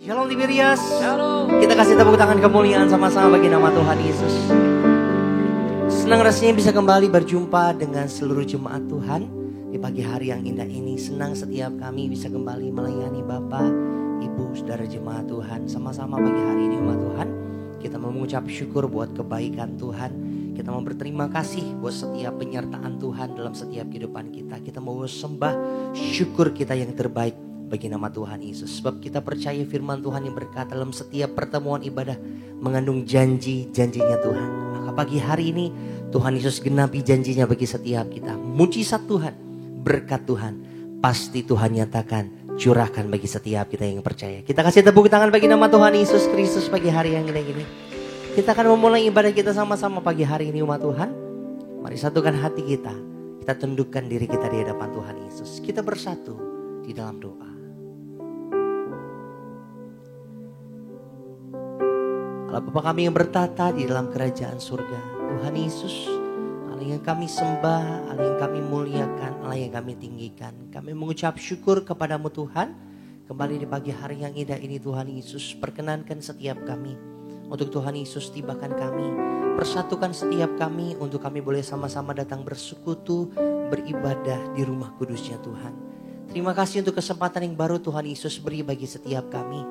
Shalom Tiberias. Shalom. Kita kasih tepuk tangan kemuliaan sama-sama bagi nama Tuhan Yesus. Senang rasanya bisa kembali berjumpa dengan seluruh jemaat Tuhan di pagi hari yang indah ini. Senang setiap kami bisa kembali melayani Bapak, Ibu, saudara jemaat Tuhan. Sama-sama pagi hari ini umat Tuhan, kita mau mengucap syukur buat kebaikan Tuhan. Kita mau berterima kasih buat setiap penyertaan Tuhan dalam setiap kehidupan kita. Kita mau sembah syukur kita yang terbaik bagi nama Tuhan Yesus. Sebab kita percaya firman Tuhan yang berkata dalam setiap pertemuan ibadah mengandung janji-janjinya Tuhan. Maka pagi hari ini Tuhan Yesus genapi janjinya bagi setiap kita. Mujizat Tuhan, berkat Tuhan, pasti Tuhan nyatakan, curahkan bagi setiap kita yang percaya. Kita kasih tepuk tangan bagi nama Tuhan Yesus Kristus pagi hari yang indah ini. Kita akan memulai ibadah kita sama-sama pagi hari ini umat Tuhan. Mari satukan hati kita. Kita tundukkan diri kita di hadapan Tuhan Yesus. Kita bersatu di dalam doa. Allah Bapa kami yang bertata di dalam kerajaan surga, Tuhan Yesus, Allah yang kami sembah, Allah yang kami muliakan, Allah yang kami tinggikan. Kami mengucap syukur kepadamu Tuhan. Kembali di pagi hari yang indah ini Tuhan Yesus, perkenankan setiap kami. Untuk Tuhan Yesus tibakan kami, persatukan setiap kami untuk kami boleh sama-sama datang bersekutu, beribadah di rumah kudusnya Tuhan. Terima kasih untuk kesempatan yang baru Tuhan Yesus beri bagi setiap kami.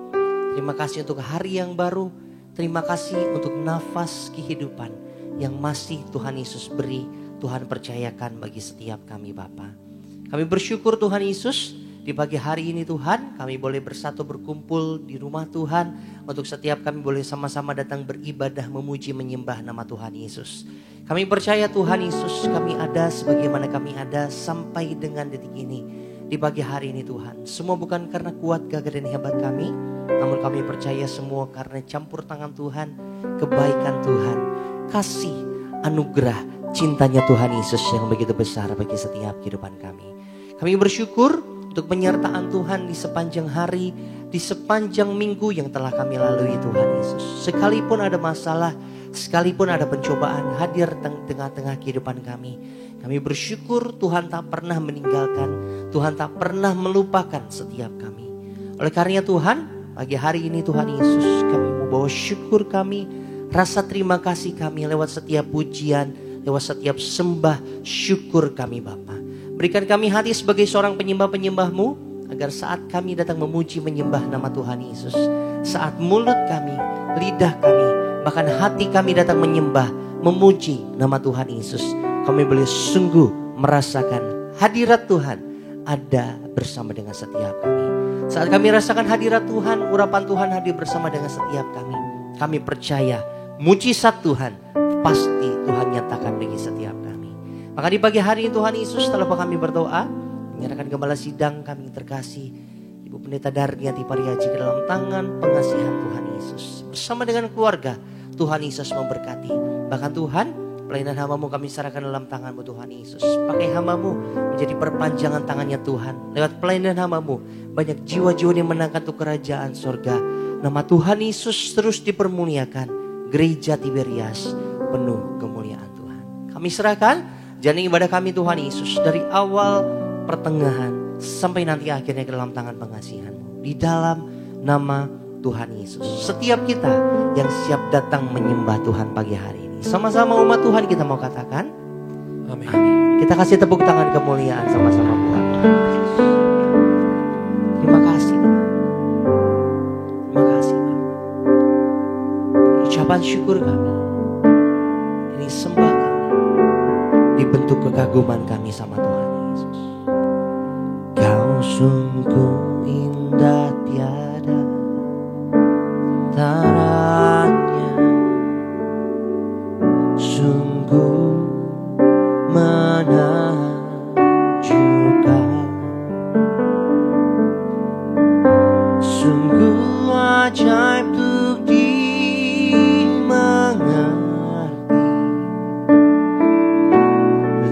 Terima kasih untuk hari yang baru. Terima kasih untuk nafas kehidupan yang masih Tuhan Yesus beri, Tuhan percayakan bagi setiap kami Bapa. Kami bersyukur Tuhan Yesus, di pagi hari ini Tuhan, kami boleh bersatu berkumpul di rumah Tuhan. Untuk setiap kami boleh sama-sama datang beribadah, memuji, menyembah nama Tuhan Yesus. Kami percaya Tuhan Yesus, kami ada sebagaimana kami ada sampai dengan detik ini. Di pagi hari ini Tuhan, semua bukan karena kuat, gagah dan hebat kami, namun kami percaya semua karena campur tangan Tuhan, kebaikan Tuhan, kasih, anugerah, cintanya Tuhan Yesus yang begitu besar bagi setiap kehidupan kami. Kami bersyukur untuk penyertaan Tuhan di sepanjang hari, di sepanjang minggu yang telah kami lalui Tuhan Yesus. Sekalipun ada masalah, sekalipun ada pencobaan hadir tengah-tengah kehidupan kami. Kami bersyukur Tuhan tak pernah meninggalkan, Tuhan tak pernah melupakan setiap kami. Oleh karenanya Tuhan, pagi hari ini Tuhan Yesus, kami membawa syukur kami, rasa terima kasih kami lewat setiap pujian, lewat setiap sembah syukur kami Bapa. Berikan kami hati sebagai seorang penyembah-penyembah-Mu, agar saat kami datang memuji menyembah nama Tuhan Yesus, saat mulut kami, lidah kami, bahkan hati kami datang menyembah, memuji nama Tuhan Yesus, kami boleh sungguh merasakan hadirat Tuhan ada bersama dengan setiap kami. Saat kami rasakan hadirat Tuhan, urapan Tuhan hadir bersama dengan setiap kami. Kami percaya mujizat Tuhan pasti Tuhan nyatakan bagi setiap kami. Maka di pagi hari ini Tuhan Yesus, setelah kami berdoa, menyerahkan gembala sidang kami terkasih, Ibu Pendeta Darniati Pariaji ke dalam tangan pengasihan Tuhan Yesus. Bersama dengan keluarga, Tuhan Yesus memberkati. Bahkan Tuhan, pelayanan hamba-Mu kami serahkan dalam tangan-Mu Tuhan Yesus. Pakai hamba-Mu menjadi perpanjangan tangannya Tuhan. Lewat pelayanan hamba-Mu, banyak jiwa-jiwa yang menangkan untuk kerajaan surga. Nama Tuhan Yesus terus dipermuliakan. Gereja Tiberias penuh kemuliaan Tuhan. Kami serahkan jalan ibadah kami Tuhan Yesus, dari awal, pertengahan, sampai nanti akhirnya ke dalam tangan pengasihan-Mu. Di dalam nama Tuhan Yesus. Setiap kita yang siap datang menyembah Tuhan pagi hari ini. Sama-sama umat Tuhan kita mau katakan Amin. Amin. Kita kasih tepuk tangan kemuliaan sama-sama buat Tuhan Yesus. Terima kasih Tuhan. Terima kasih Tuhan. Ucapan syukur kami, ini sembah kami, dibentuk kekaguman kami sama Tuhan Yesus. Kau sungguh indah tiada taranya, sungguh menakjubkan, sungguh ajaib untuk dimengerti,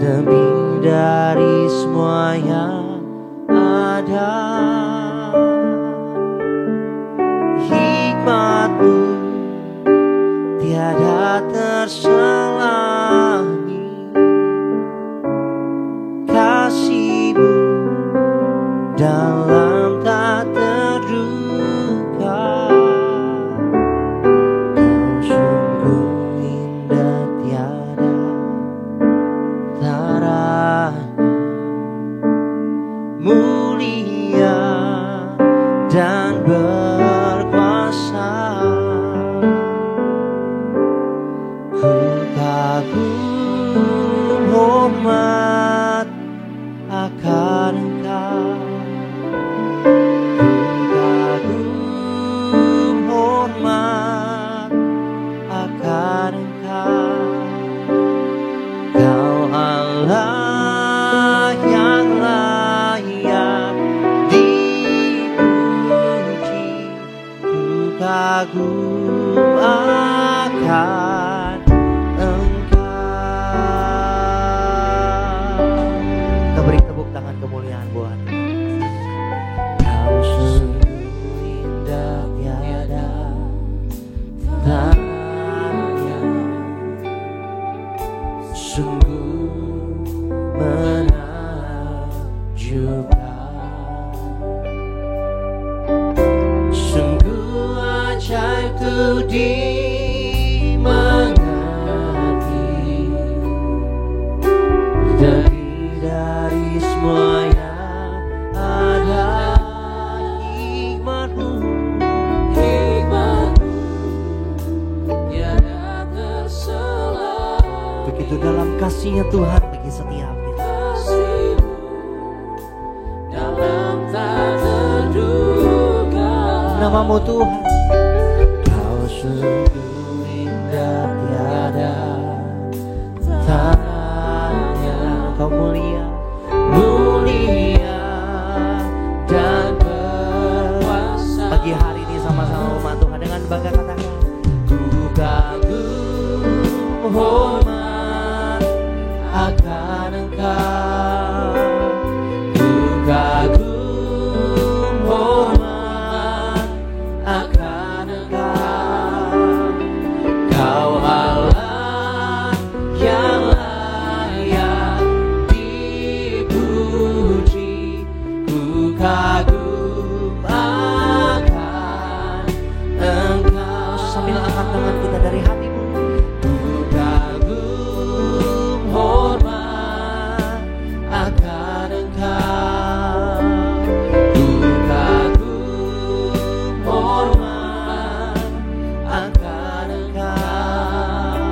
lebih dari semua yang ada. Hikmat-Mu tiada terselami, kasih-Mu dalam tak terduga. mulia dan berkuasa. Ku kagum hormat akan Engkau. Ku kagum hormat akan Engkau. Kau Allah yang layak dipuji. Ku kagum akan Engkau. Kita beri tepuk tangan kemuliaan buat Kau sungguh indah tiada tandanya, sungguh menakjubkan, sungguh ajaib tu dimengerti, lebih dari semua yang ada. Hikmat-Mu tiada tersalah. Begitu dalam kasih-Nya Tuhan bagi setiap kita. Dalam tak terduga, nama-Mu Tuhan. Kau sungguh indah tiada tandanya. Kau mulia, mulia dan berkuasa. Pagi hari ini sama-sama umat Tuhan dengan bangga katakan, ku kagum hormat akan Engkau. Ku kagum hormat akan Engkau. Kau Allah yang layak dipuji. Ku kagum akan Engkau. Sambil angkat tangan kita dari hatimu. Ku kagum hormat akan Engkau. Ku kagum hormat akan Engkau.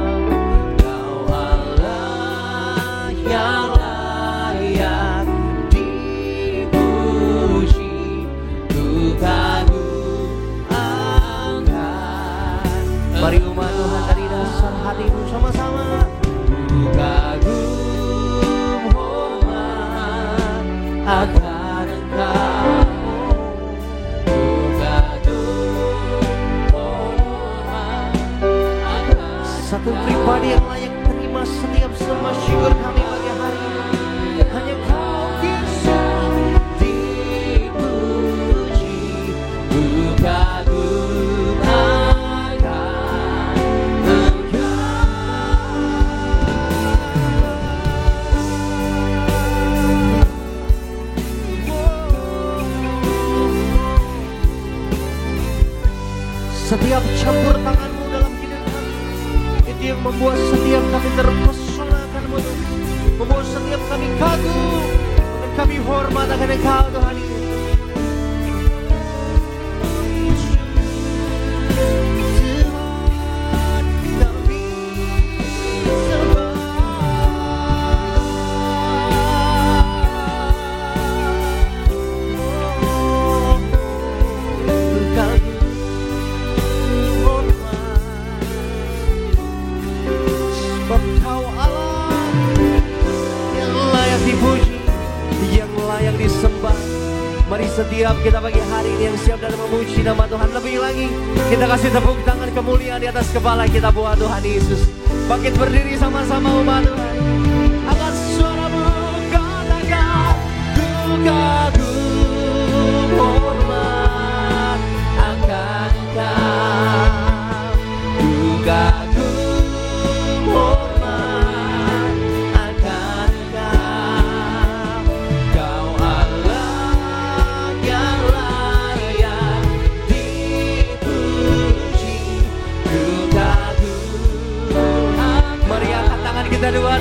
Kau Allah yang layak dipuji. Ku kagum akan. Mari umat Tuhan dari dasar hatimu sama-sama. Ku kagum hormat akan Engkau. Ku kagum hormat akan. Satu pribadi yang layak terima setiap sembah syukur kami pagi hari ini. Hanya Kau bisa dipuji. Ku kagum akan setiap campur tangan-Mu dalam hidup kami, itu yang membuat setiap kami terpesona akan-Mu, membuat setiap kami kagum dan kami hormat akan Engkau Tuhan ini. Mari setiap kita pagi hari ini yang siap dalam memuji nama Tuhan lebih lagi, kita kasih tepuk tangan kemuliaan di atas kepala kita buat Tuhan Yesus. Bangkit berdiri sama-sama umat Tuhan. Angkat suaramu, katakan, ku kagum hormat akan Engkau. Ku kagum hormat akan Engkau. Kau Allah yang layak dipuji. Ku kagum. Mari angkat tangan kita dua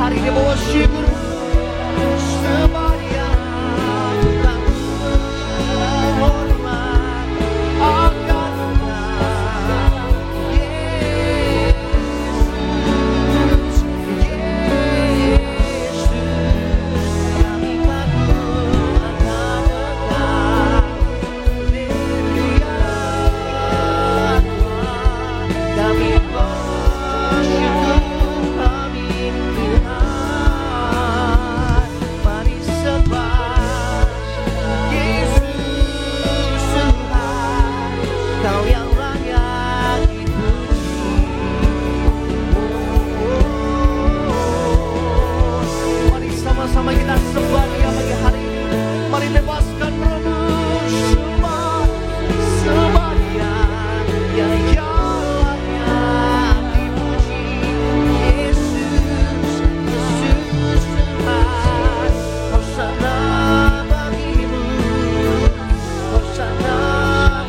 hari ini bawa syukur. Sembah Dia, kita hormat akan Yesus, Yesus, kami kagum akan Engkau. Haleluya, kami bersyukur kami Tuhan, mari sembah Yesus Tuhan, Kau yang layak dipuji. Mari sama-sama kita sembah Dia pagi hari ini. Mari bebaskan roh, sembah Dia yang layak dipuji. Yesus, Yesus Tuhan, Hosana bagimu, Hosana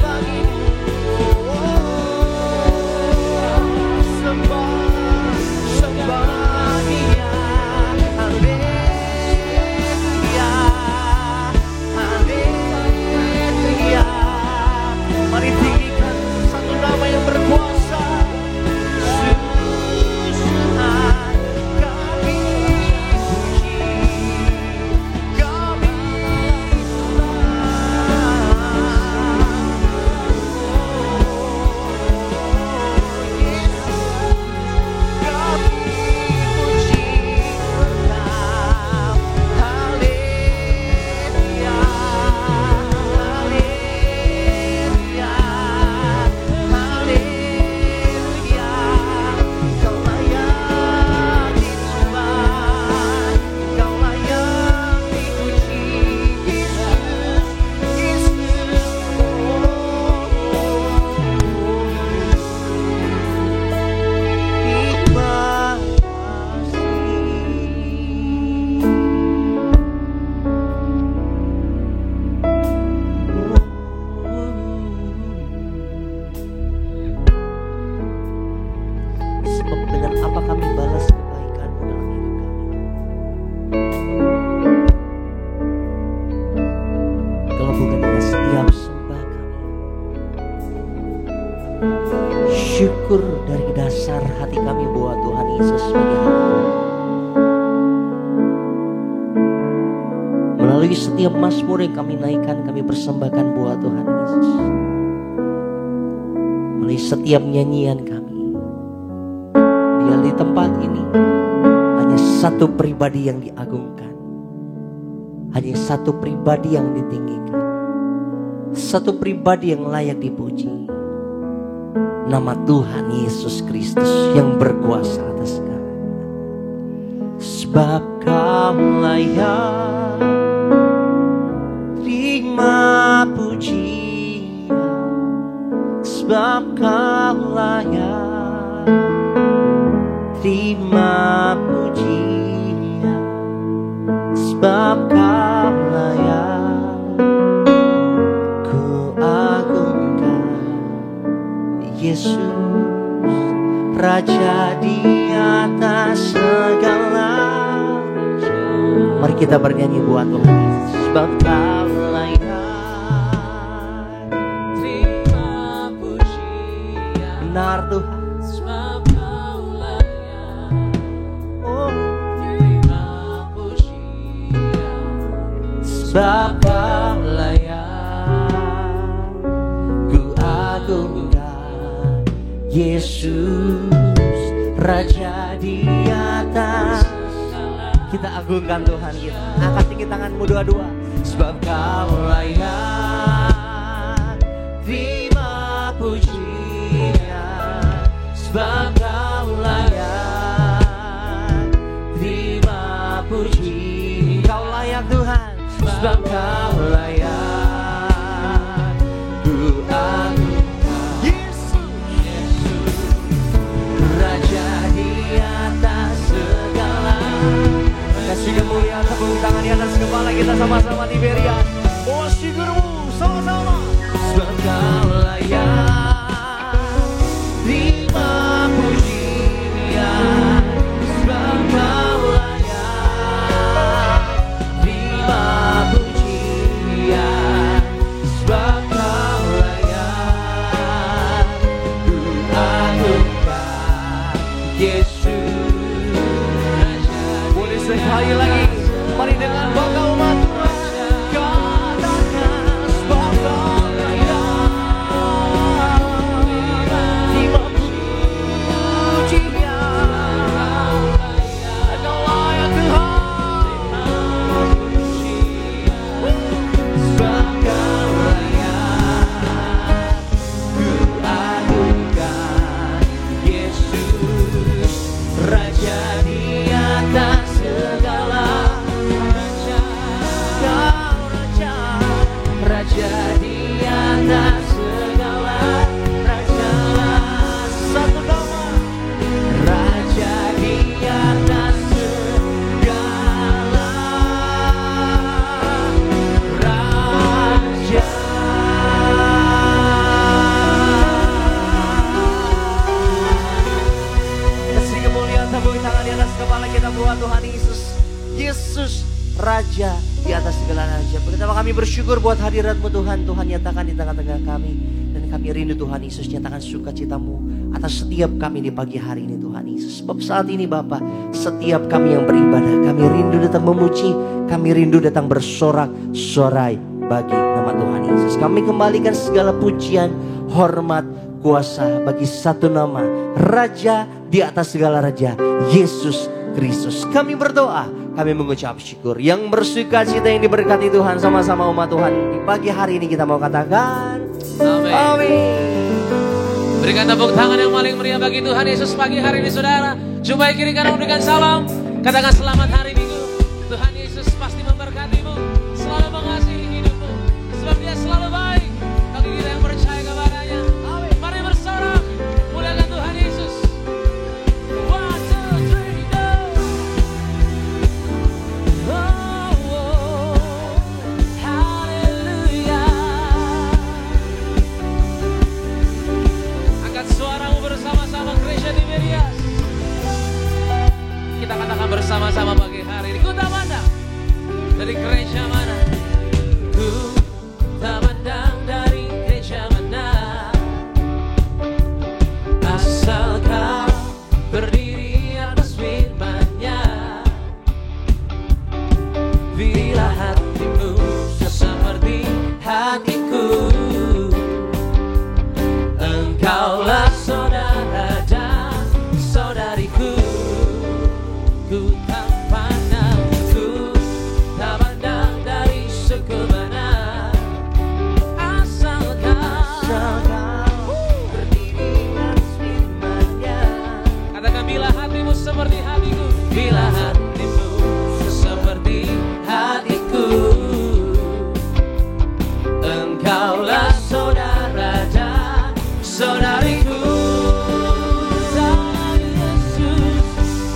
bagimu. Sembah Dia, haleluya, haleluya. Mari tinggikan satu nama yang berkuasa. Yesus Tuhan, kami puji, kami sebab dengan apa kami balas kebaikan-Mu dalam hidup kami. Kalau bukan dengan setiap sembah kami, syukur dari dasar hati kami buat Tuhan Yesus sebagai Tuhan. Melalui setiap mazmur yang kami naikkan, kami persembahkan buat Tuhan Yesus. Melalui setiap nyanyian kami, biar di tempat ini hanya satu pribadi yang diagungkan, hanya satu pribadi yang ditinggikan, satu pribadi yang layak dipuji. Nama Tuhan Yesus Kristus yang berkuasa atas segala. Sebab Kau layak terima pujian, sebab Kau layak terima pujian, sebab Kau layak ku agungkan. Yesus, Raja di atas segala. Mari kita bernyanyi buat Tuhan Yesus. Sebab Kau layak terima pujian. Benar Tuhan. Sebab Kau layak terima pujian. Sebab Kau layak ku agungkan. Yesus, Raja di atas. Kita agungkan Tuhan kita. Angkat tinggi tanganmu dua-dua. Sebab Kau layak terima pujian. Sebab Kau layak terima pujian. Kau layak Tuhan. Sebab Kau layak ku agungkan. Yesus, Raja di atas segala. Kasih kemuliaan, tepuk tangan di atas kepala kita sama-sama di Beria. Oh syukurmu sama-sama. Sebab Kau layak terima pujian. Sebab Kau layak Kami bersyukur buat hadirat-Mu Tuhan. Tuhan nyatakan di tengah-tengah kami. Dan kami rindu Tuhan Yesus nyatakan sukacita-Mu atas setiap kami di pagi hari ini Tuhan Yesus. Sebab saat ini Bapa, setiap kami yang beribadah, kami rindu datang memuji, kami rindu datang bersorak-sorai bagi nama Tuhan Yesus. Kami kembalikan segala pujian, hormat, kuasa bagi satu nama, Raja di atas segala raja, Yesus Kristus. Kami berdoa, kami mengucap syukur. Yang bersuka cita yang diberkati Tuhan sama-sama umat Tuhan. Di pagi hari ini kita mau katakan Amin. Amin. Berikan tepuk tangan yang paling meriah bagi Tuhan Yesus pagi hari ini saudara. Coba kiri kanan memberikan salam. Katakan selamat hari Minggu. Tuhan Yesus pasti memberkatimu, selalu mengasihi hidupmu. Sebab Dia selalu baik bagi kita yang percaya kepadanya. Amin. Mari bersorak, muliakan Tuhan Yesus. 1, 2, 3, go. Haleluya. Angkat suaramu bersama-sama gereja di Merias. Kita katakan bersama-sama pagi hari ini. Ku tak pandang dari gereja mana, ku tak pandang dari gereja mana, asal kau berdiri atas firman-Nya. Bila hatimu seperti hatiku, engkaulah saudara dan saudariku. Ku tak pandang dari suku mana, asal kau berdiri atas firman-Nya. Katakan bila hatimu seperti hatiku, bila hatimu seperti hatiku, engkaulah saudara dan saudariku.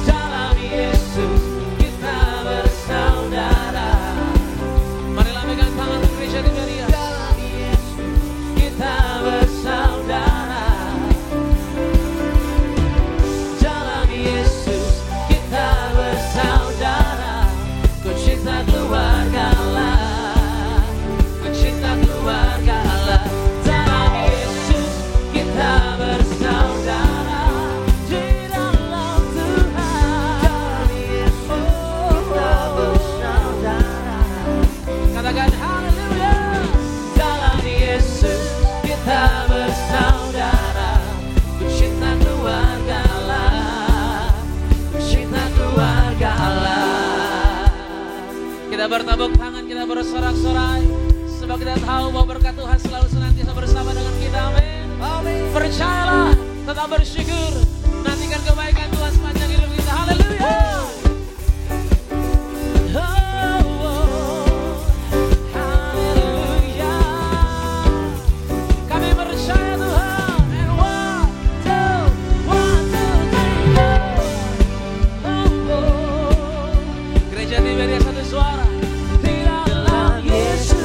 Dalam Yesus kita bersaudara. Marilah pegang tangan gereja di Merias. Dalam Yesus kita bersaudara. Dalam Yesus kita bersaudara. Ku cinta keluarga Allah, ku cinta keluarga Allah. Dalam Yesus kita bersaudara. Di dalam Tuhan, dalam Yesus kita bersaudara. Katakan haleluya. Dalam Yesus kita bersaudara. Ku cinta keluarga Allah, ku cinta keluarga Allah. Kita bertepuk tangan, kita bersorak-sorai, sebab kita tahu bahwa berkat Tuhan selalu senantiasa bersama dengan kita. Amin. Amin. Percayalah, tetap bersyukur, nantikan kebaikan Tuhan sepanjang hidup kita. Haleluya. Haleluya. Kami percaya Tuhan. And 1, 2, 1, 2, 3, go. Gereja di Merias satu suara. Di dalam Yesus.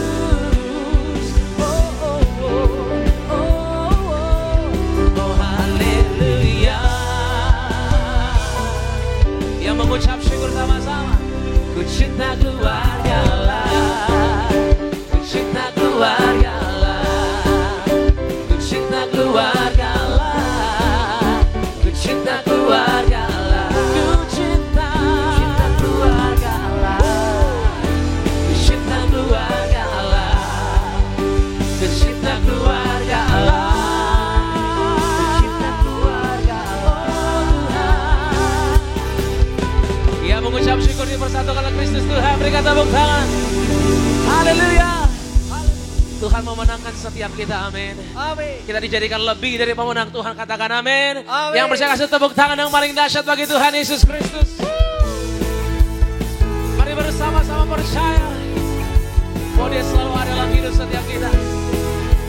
Oh, haleluya. Yang mengucap syukur sama-sama. Ku cinta keluarga Allah, ku cinta keluarga Allah, ku cinta keluarga Allah, ku cinta keluarga Allah, ku cinta keluarga Allah, ku cinta keluarga Allah, ku cinta keluarga Allah, ku cinta keluarga Allah. Ya, mengucap syukur dipersatukan oleh Kristus Tuhan. Berikan tepuk tangan. Haleluya. Tuhan memenangkan setiap kita, amin. Amin. Kita dijadikan lebih dari pemenang. Tuhan katakan amin. Amin. Yang percaya kasih tepuk tangan yang paling dahsyat bagi Tuhan Yesus Kristus. Mari bersama-sama percaya bahwa Dia selalu ada dalam hidup setiap kita.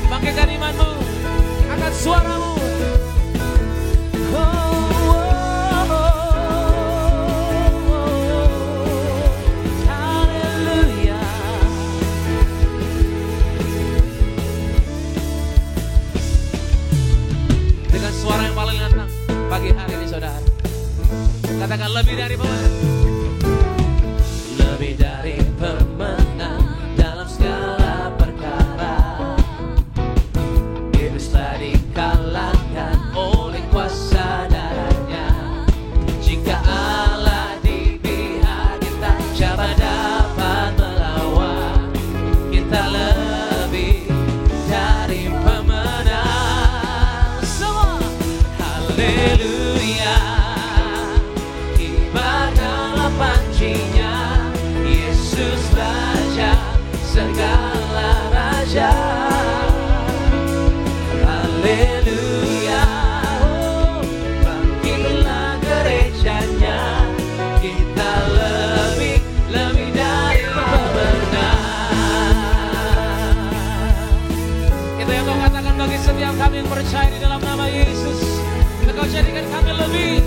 Bangkitkan imanmu, angkat suaramu. Haleluya. Dengan suara yang paling lantang pagi hari ini saudara, katakan lebih dari pemenang. Lebih dari pemenang dalam segala Haleluya. Oh, bangkitlah gerejanya. Kita lebih dari pemenang. Itu yang kau katakan bagi setiap kami yang percaya di dalam nama Yesus. Kau jadikan kami lebih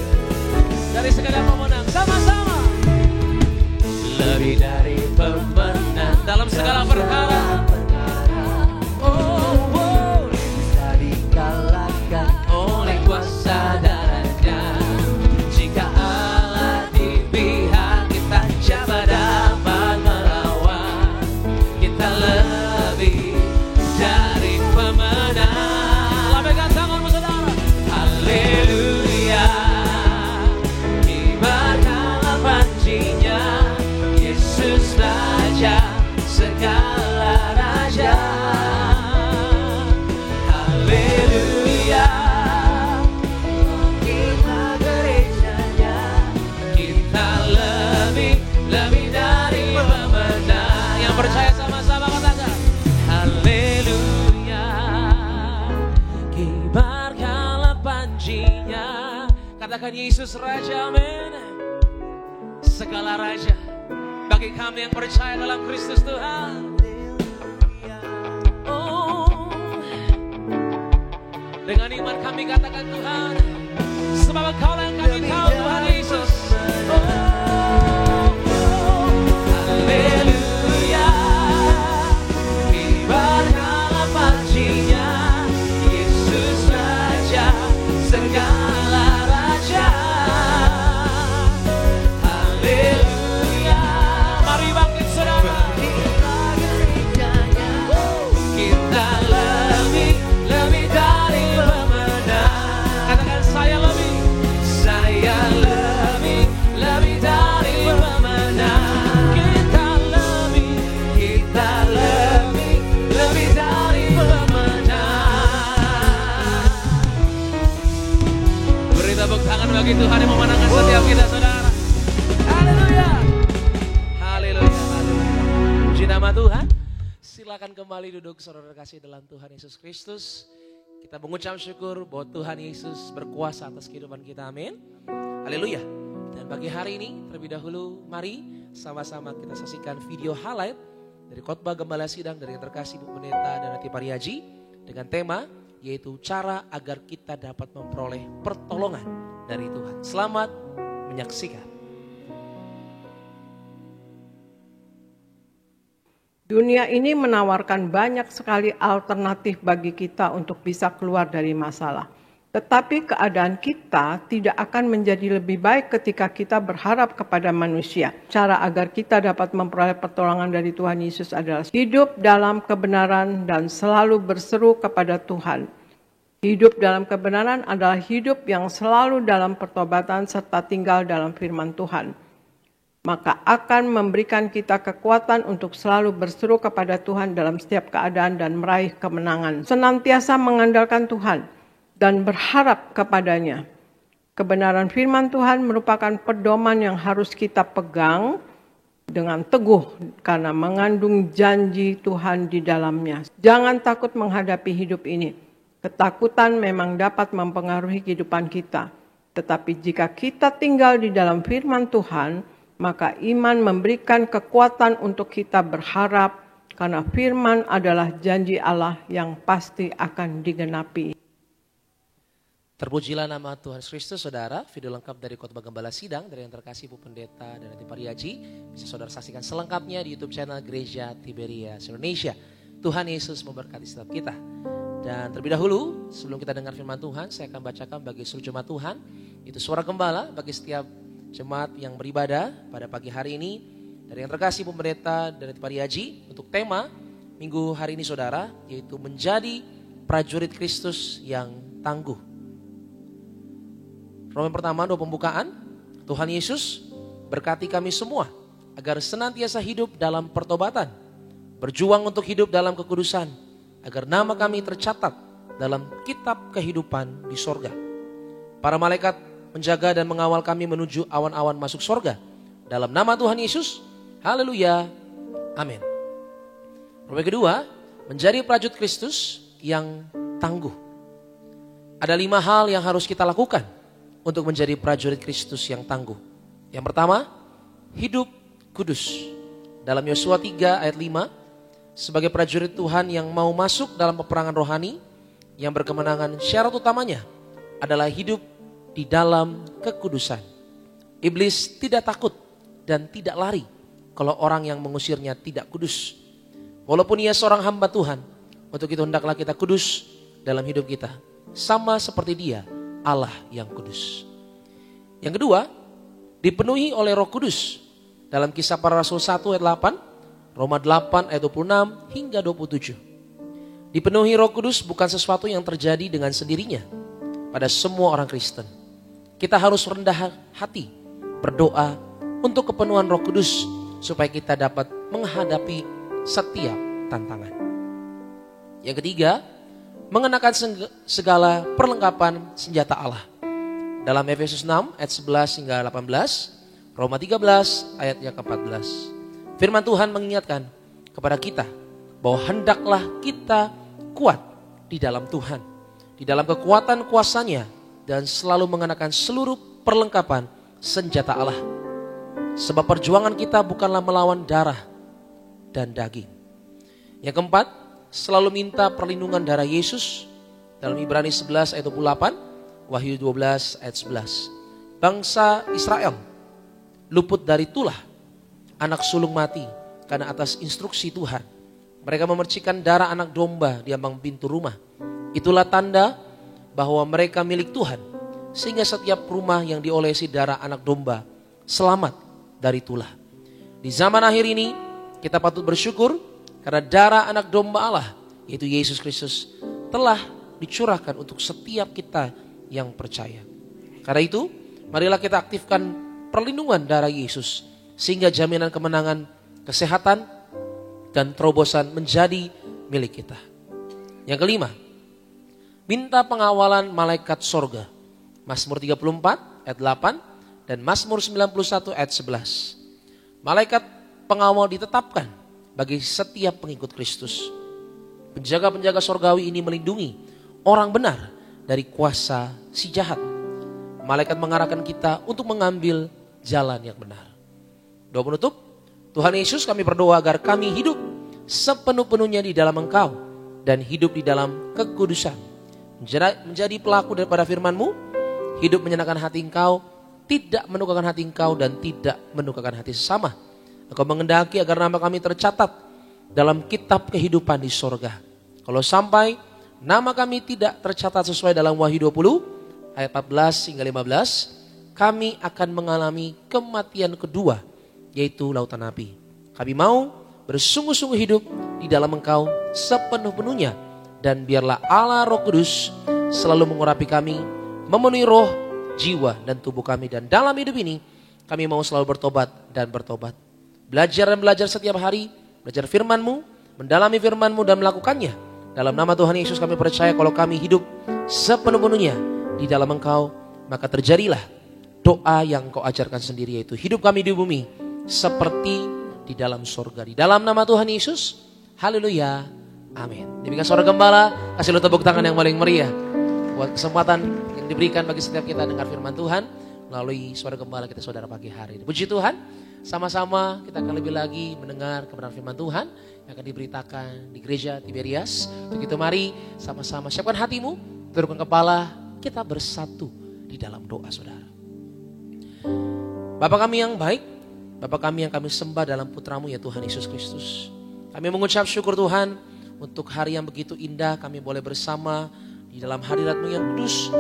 dari sekedar pemenang. Sama-sama. Lebih dari pemenang dalam segala perkara. Oh, bisa dikalahkan oleh kuasa darahnya. Jika Allah di pihak kita, siapa dapat melawan? Kita lebih dari pemenang. Lambaikan tanganmu saudara. Haleluya. Kibarkanlah pancinya, Yesus Raja segala raja. Haleluya. Kita gerejanya, kita lebih dari pemenang. Yang percaya sama-sama katakan haleluya. Kibarkanlah pancinya. Katakan Yesus Raja, amin. Segala raja bagi kami yang percaya dalam Kristus Tuhan. Oh, dengan iman kami katakan Tuhan, sebab Engkau yang kami tahu Tuhan Yesus. Oh, haleluya. Kibarkanlah pancinya, Yesus Raja segala raja. Haleluya. Mari bangkit saudara. Kita lebih dari pemenang. Katakan saya lebih dari pemenang. Kita lebih dari pemenang. Beri tepuk tangan bagi Tuhan yang memenangkan setiap kita saudara. Haleluya. Haleluya. Puji nama Tuhan. Silakan kembali duduk saudara kasih dalam Tuhan Yesus Kristus. Kita mengucap syukur bahwa Tuhan Yesus berkuasa atas kehidupan kita. Amin. Haleluya. Dan bagi hari ini terlebih dahulu mari sama-sama kita saksikan video highlight dari khotbah Gembala Sidang dari yang terkasih Bu Pendeta Danati Pariaji dengan tema yaitu cara agar kita dapat memperoleh pertolongan dari Tuhan. Selamat menyaksikan. Dunia ini menawarkan banyak sekali alternatif bagi kita untuk bisa keluar dari masalah. Tetapi keadaan kita tidak akan menjadi lebih baik ketika kita berharap kepada manusia. Cara agar kita dapat memperoleh pertolongan dari Tuhan Yesus adalah hidup dalam kebenaran dan selalu berseru kepada Tuhan. Hidup dalam kebenaran adalah hidup yang selalu dalam pertobatan serta tinggal dalam firman Tuhan. Maka akan memberikan kita kekuatan untuk selalu berseru kepada Tuhan dalam setiap keadaan dan meraih kemenangan. Senantiasa mengandalkan Tuhan dan berharap kepadanya. Kebenaran firman Tuhan merupakan pedoman yang harus kita pegang dengan teguh karena mengandung janji Tuhan di dalamnya. Jangan takut menghadapi hidup ini. Ketakutan memang dapat mempengaruhi kehidupan kita. Tetapi jika kita tinggal di dalam firman Tuhan, maka iman memberikan kekuatan untuk kita berharap karena firman adalah janji Allah yang pasti akan digenapi. Terpujilah nama Tuhan Kristus, saudara. Video lengkap dari khotbah Gembala Sidang dari yang terkasih Bu Pendeta Danati Pariaji bisa saudara saksikan selengkapnya di YouTube channel Gereja Tiberias Indonesia. Tuhan Yesus memberkati setiap kita. Dan terlebih dahulu, sebelum kita dengar firman Tuhan, saya akan bacakan bagi seluruh jemaat Tuhan. Itu suara gembala bagi setiap jemaat yang beribadah pada pagi hari ini. Dari yang terkasih Bu Pendeta Danati Pariaji untuk tema minggu hari ini saudara, yaitu menjadi prajurit Kristus yang tangguh. Roma pertama 2 pembukaan, Tuhan Yesus berkati kami semua agar senantiasa hidup dalam pertobatan, berjuang untuk hidup dalam kekudusan, agar nama kami tercatat dalam kitab kehidupan di sorga. Para malaikat menjaga dan mengawal kami menuju awan-awan masuk sorga. Dalam nama Tuhan Yesus, haleluya, amin. Roma kedua, menjadi prajurit Kristus yang tangguh. Ada 5 hal yang harus kita lakukan untuk menjadi prajurit Kristus yang tangguh. Yang pertama, hidup kudus. Dalam Yosua 3 ayat 5, sebagai prajurit Tuhan yang mau masuk dalam peperangan rohani, yang berkemenangan, syarat utamanya adalah hidup di dalam kekudusan. Iblis tidak takut dan tidak lari kalau orang yang mengusirnya tidak kudus. Walaupun ia seorang hamba Tuhan, untuk itu hendaklah kita kudus dalam hidup kita. Sama seperti dia, Allah yang kudus. Yang kedua, dipenuhi oleh Roh Kudus. Dalam Kisah Para Rasul 1 ayat 8, Roma 8 ayat 26 hingga 27. Dipenuhi Roh Kudus bukan sesuatu yang terjadi dengan sendirinya pada semua orang Kristen. Kita harus rendah hati, berdoa untuk kepenuhan Roh Kudus supaya kita dapat menghadapi setiap tantangan. Yang ketiga, mengenakan segala perlengkapan senjata Allah. Dalam Efesus 6 ayat 11 hingga 18, Roma 13 ayat yang ke-14. Firman Tuhan mengingatkan kepada kita bahwa hendaklah kita kuat di dalam Tuhan, di dalam kekuatan kuasa-Nya, dan selalu mengenakan seluruh perlengkapan senjata Allah. Sebab perjuangan kita bukanlah melawan darah dan daging. Yang keempat, selalu minta perlindungan darah Yesus. Dalam Ibrani 11 ayat 28, Wahyu 12 ayat 11. Bangsa Israel luput dari tulah anak sulung mati karena atas instruksi Tuhan. Mereka memercikan darah anak domba di ambang pintu rumah. Itulah tanda bahwa mereka milik Tuhan, sehingga setiap rumah yang diolesi darah anak domba selamat dari tulah. Di zaman akhir ini kita patut bersyukur karena darah anak domba Allah, yaitu Yesus Kristus, telah dicurahkan untuk setiap kita yang percaya. Karena itu, marilah kita aktifkan perlindungan darah Yesus, sehingga jaminan kemenangan, kesehatan, dan terobosan menjadi milik kita. Yang kelima, minta pengawalan malaikat sorga. Mazmur 34 ayat 8 dan Mazmur 91 ayat 11. Malaikat pengawal ditetapkan bagi setiap pengikut Kristus. Penjaga-penjaga sorgawi ini melindungi orang benar dari kuasa si jahat. Malaikat mengarahkan kita untuk mengambil jalan yang benar. Doa penutup, Tuhan Yesus, kami berdoa agar kami hidup sepenuh-penuhnya di dalam Engkau dan hidup di dalam kekudusan. Menjadi pelaku daripada firman-Mu, hidup menyenangkan hati Engkau, tidak menukarkan hati Engkau dan tidak menukarkan hati sesama. Engkau mengendaki agar nama kami tercatat dalam kitab kehidupan di sorga. Kalau sampai nama kami tidak tercatat sesuai dalam Wahyu 20 ayat 14 hingga 15, kami akan mengalami kematian kedua, yaitu lautan api. Kami mau bersungguh-sungguh hidup di dalam Engkau sepenuh-penuhnya, dan biarlah Allah Roh Kudus selalu mengurapi kami, memenuhi roh, jiwa, dan tubuh kami. Dan dalam hidup ini kami mau selalu bertobat dan bertobat. Belajar dan belajar setiap hari, belajar firman-Mu, mendalami firman-Mu dan melakukannya. Dalam nama Tuhan Yesus kami percaya kalau kami hidup sepenuh-penuhnya di dalam Engkau, maka terjadilah doa yang Engkau ajarkan sendiri, yaitu hidup kami di bumi seperti di dalam sorga. Di dalam nama Tuhan Yesus, haleluya, amin. Demikian Saudara Gembala, kasih lu tepuk tangan yang paling meriah buat kesempatan yang diberikan bagi setiap kita dengar firman Tuhan melalui Suara Gembala kita saudara pagi hari ini. Puji Tuhan, sama-sama kita akan lebih lagi mendengar kebenaran firman Tuhan yang akan diberitakan di gereja Tiberias. Untuk itu mari sama-sama siapkan hatimu, tundukkan kepala, kita bersatu di dalam doa saudara. Bapa kami yang baik, Bapa kami yang kami sembah dalam putra-Mu ya Tuhan Yesus Kristus. Kami mengucap syukur Tuhan untuk hari yang begitu indah kami boleh bersama di dalam hadirat-Mu yang kudus,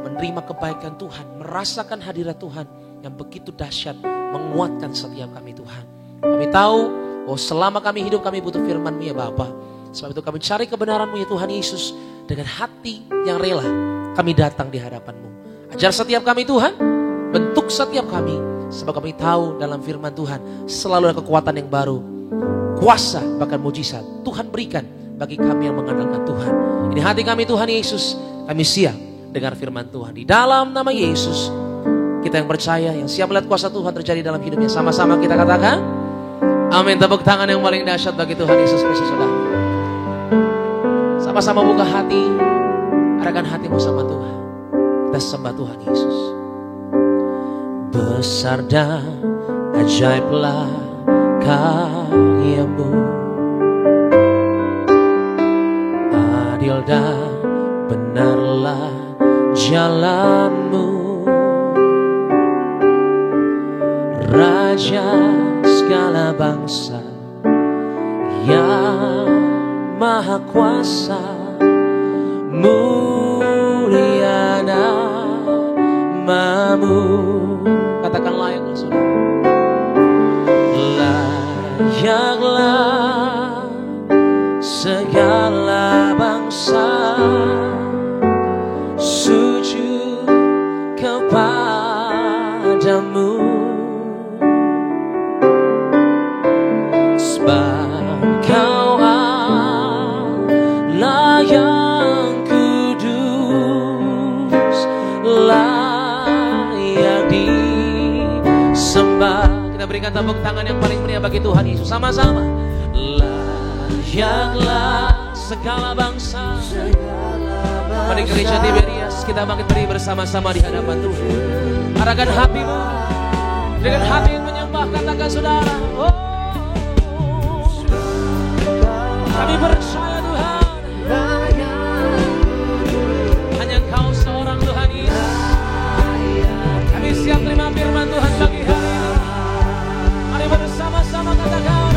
menerima kebaikan Tuhan, merasakan hadirat Tuhan yang begitu dahsyat, menguatkan setiap kami Tuhan. Kami tahu bahwa selama kami hidup kami butuh firman-Mu ya Bapa. Sebab itu kami cari kebenaran-Mu ya Tuhan Yesus, dengan hati yang rela kami datang di hadapan-Mu. Ajar setiap kami Tuhan, bentuk setiap kami, sebab kami tahu dalam firman Tuhan selalu ada kekuatan yang baru, kuasa bahkan mujizat Tuhan berikan bagi kami yang mengandalkan Tuhan. Ini hati kami Tuhan Yesus, kami siap dengar firman Tuhan. Di dalam nama Yesus, kita yang percaya, yang siap melihat kuasa Tuhan terjadi dalam hidupnya, sama-sama kita katakan, amin. Tepuk tangan yang paling dahsyat bagi Tuhan Yesus Kristus. Sama-sama buka hati. Katakan hatimu sama Tuhan. Kita sembah Tuhan Yesus. Besar dan ajaiblah karya-Mu, adil dan benarlah jalan-Mu, Raja segala bangsa yang Maha Kuasa, mulia nama-Mu. Katakan layaklah saudara. Layaklah segala bangsa sujud kepada-Mu, sebab Kau Allah yang kudus, layak disembah. Kita berikan tepuk tangan yang paling meriah bagi Tuhan Yesus sama-sama. Layaklah segala bangsa. Mari gereja Tiberias kita bangkit beri bersama-sama di hadapan Tuhan. Arahkan hatimu dengan hati yang menyembah. Katakan saudara, oh, kami percaya Tuhan, hanya Engkau seorang Tuhan Yesus. Kami siap terima firman Tuhan bagi hari ini. Mari bersama-sama katakan,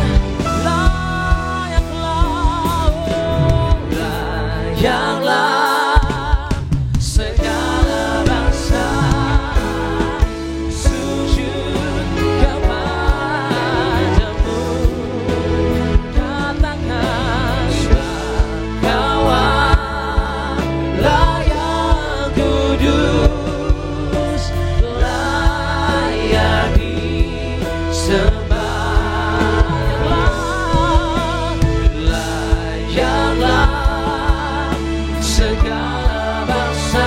layaklah, oh, layaklah segala bangsa sujud kepada-Mu. Katakan, Kau Allah yang kudus, layak disembah. Layaklah segala bangsa,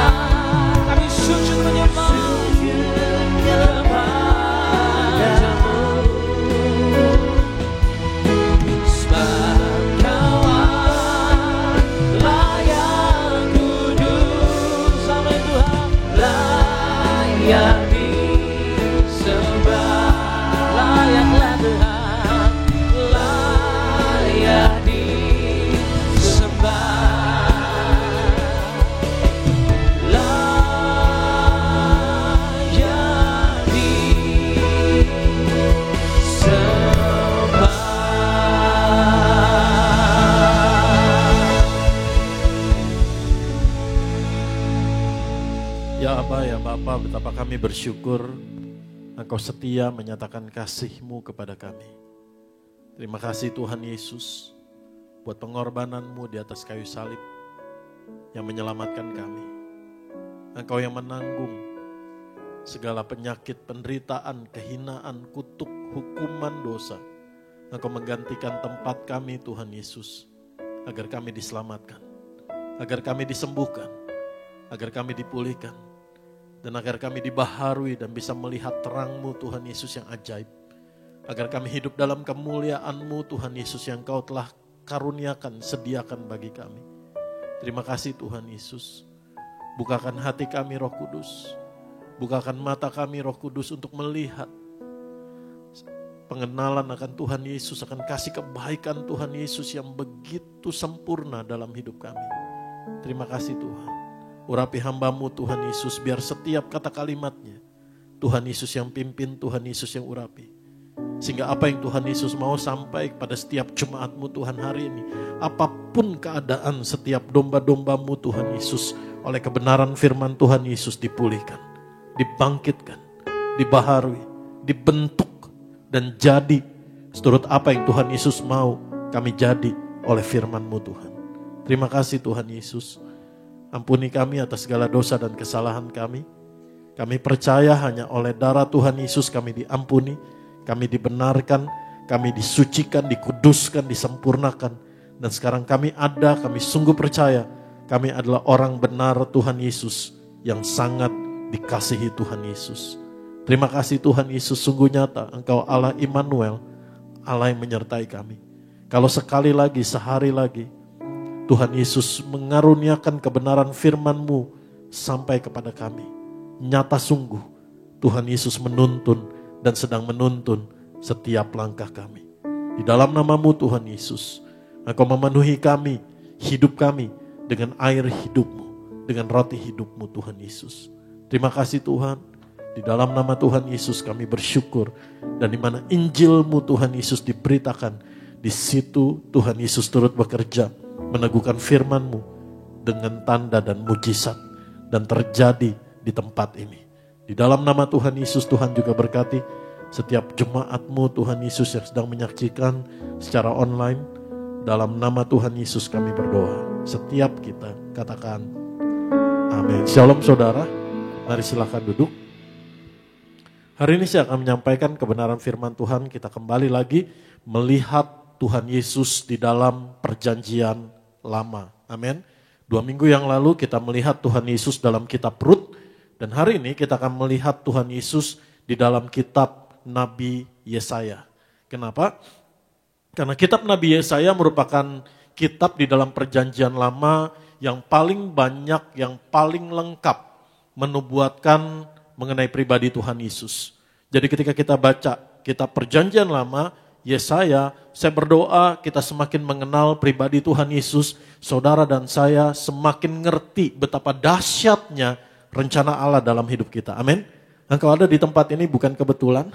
kami sujud menyembah kepada-Mu, sebab Kau Allah yang kudus. Amin Tuhan. Layak disembah, layaklah Tuhan, layak disembah, layak disembah. Ya Aba, ya Bapa, betapa kami bersyukur Engkau setia menyatakan kasih-Mu kepada kami. Terima kasih Tuhan Yesus buat pengorbanan-Mu di atas kayu salib yang menyelamatkan kami. Engkau yang menanggung segala penyakit, penderitaan, kehinaan, kutuk, hukuman dosa. Engkau menggantikan tempat kami Tuhan Yesus, agar kami diselamatkan, agar kami disembuhkan, agar kami dipulihkan, dan agar kami dibaharui dan bisa melihat terang-Mu Tuhan Yesus yang ajaib. Agar kami hidup dalam kemuliaan-Mu Tuhan Yesus yang Kau telah karuniakan, sediakan bagi kami. Terima kasih Tuhan Yesus. Bukakan hati kami Roh Kudus. Bukakan mata kami Roh Kudus untuk melihat pengenalan akan Tuhan Yesus, akan kasih kebaikan Tuhan Yesus yang begitu sempurna dalam hidup kami. Terima kasih Tuhan. Urapi hamba-Mu Tuhan Yesus, biar setiap kata kalimatnya Tuhan Yesus yang pimpin, Tuhan Yesus yang urapi. Sehingga apa yang Tuhan Yesus mau sampai pada setiap jemaat-Mu Tuhan hari ini, apapun keadaan setiap domba-domba-Mu Tuhan Yesus, oleh kebenaran firman Tuhan Yesus dipulihkan, dibangkitkan, dibaharui, dibentuk, dan jadi seturut apa yang Tuhan Yesus mau kami jadi oleh firman-Mu Tuhan. Terima kasih Tuhan Yesus. Ampuni kami atas segala dosa dan kesalahan kami. Kami percaya hanya oleh darah Tuhan Yesus kami diampuni, kami dibenarkan, kami disucikan, dikuduskan, disempurnakan. Dan sekarang kami sungguh percaya, kami adalah orang benar Tuhan Yesus yang sangat dikasihi Tuhan Yesus. Terima kasih Tuhan Yesus, sungguh nyata Engkau Allah Immanuel, Allah yang menyertai kami. Kalau sekali lagi, sehari lagi, Tuhan Yesus mengaruniakan kebenaran firman-Mu sampai kepada kami. Nyata sungguh Tuhan Yesus menuntun dan sedang menuntun setiap langkah kami. Di dalam nama-Mu Tuhan Yesus, Engkau memenuhi kami, hidup kami dengan air hidup-Mu, dengan roti hidup-Mu Tuhan Yesus. Terima kasih Tuhan, di dalam nama Tuhan Yesus kami bersyukur. Dan di mana Injil-Mu Tuhan Yesus diberitakan, di situ Tuhan Yesus turut bekerja, meneguhkan firman-Mu dengan tanda dan mujizat, dan terjadi di tempat ini. Di dalam nama Tuhan Yesus, Tuhan juga berkati setiap jemaat-Mu Tuhan Yesus yang sedang menyaksikan secara online. Dalam nama Tuhan Yesus kami berdoa. Setiap kita katakan amin. Shalom saudara, mari silakan duduk. Hari ini saya akan menyampaikan kebenaran firman Tuhan. Kita kembali lagi melihat Tuhan Yesus di dalam perjanjian lama. Amin. 2 minggu yang lalu kita melihat Tuhan Yesus dalam kitab Rut. Dan hari ini kita akan melihat Tuhan Yesus di dalam kitab Nabi Yesaya. Kenapa? Karena kitab Nabi Yesaya merupakan kitab di dalam perjanjian lama yang paling banyak, yang paling lengkap menubuatkan mengenai pribadi Tuhan Yesus. Jadi ketika kita baca kitab perjanjian lama, Yesaya, saya berdoa kita semakin mengenal pribadi Tuhan Yesus, saudara dan saya semakin ngerti betapa dahsyatnya rencana Allah dalam hidup kita. Amin. Engkau ada di tempat ini bukan kebetulan,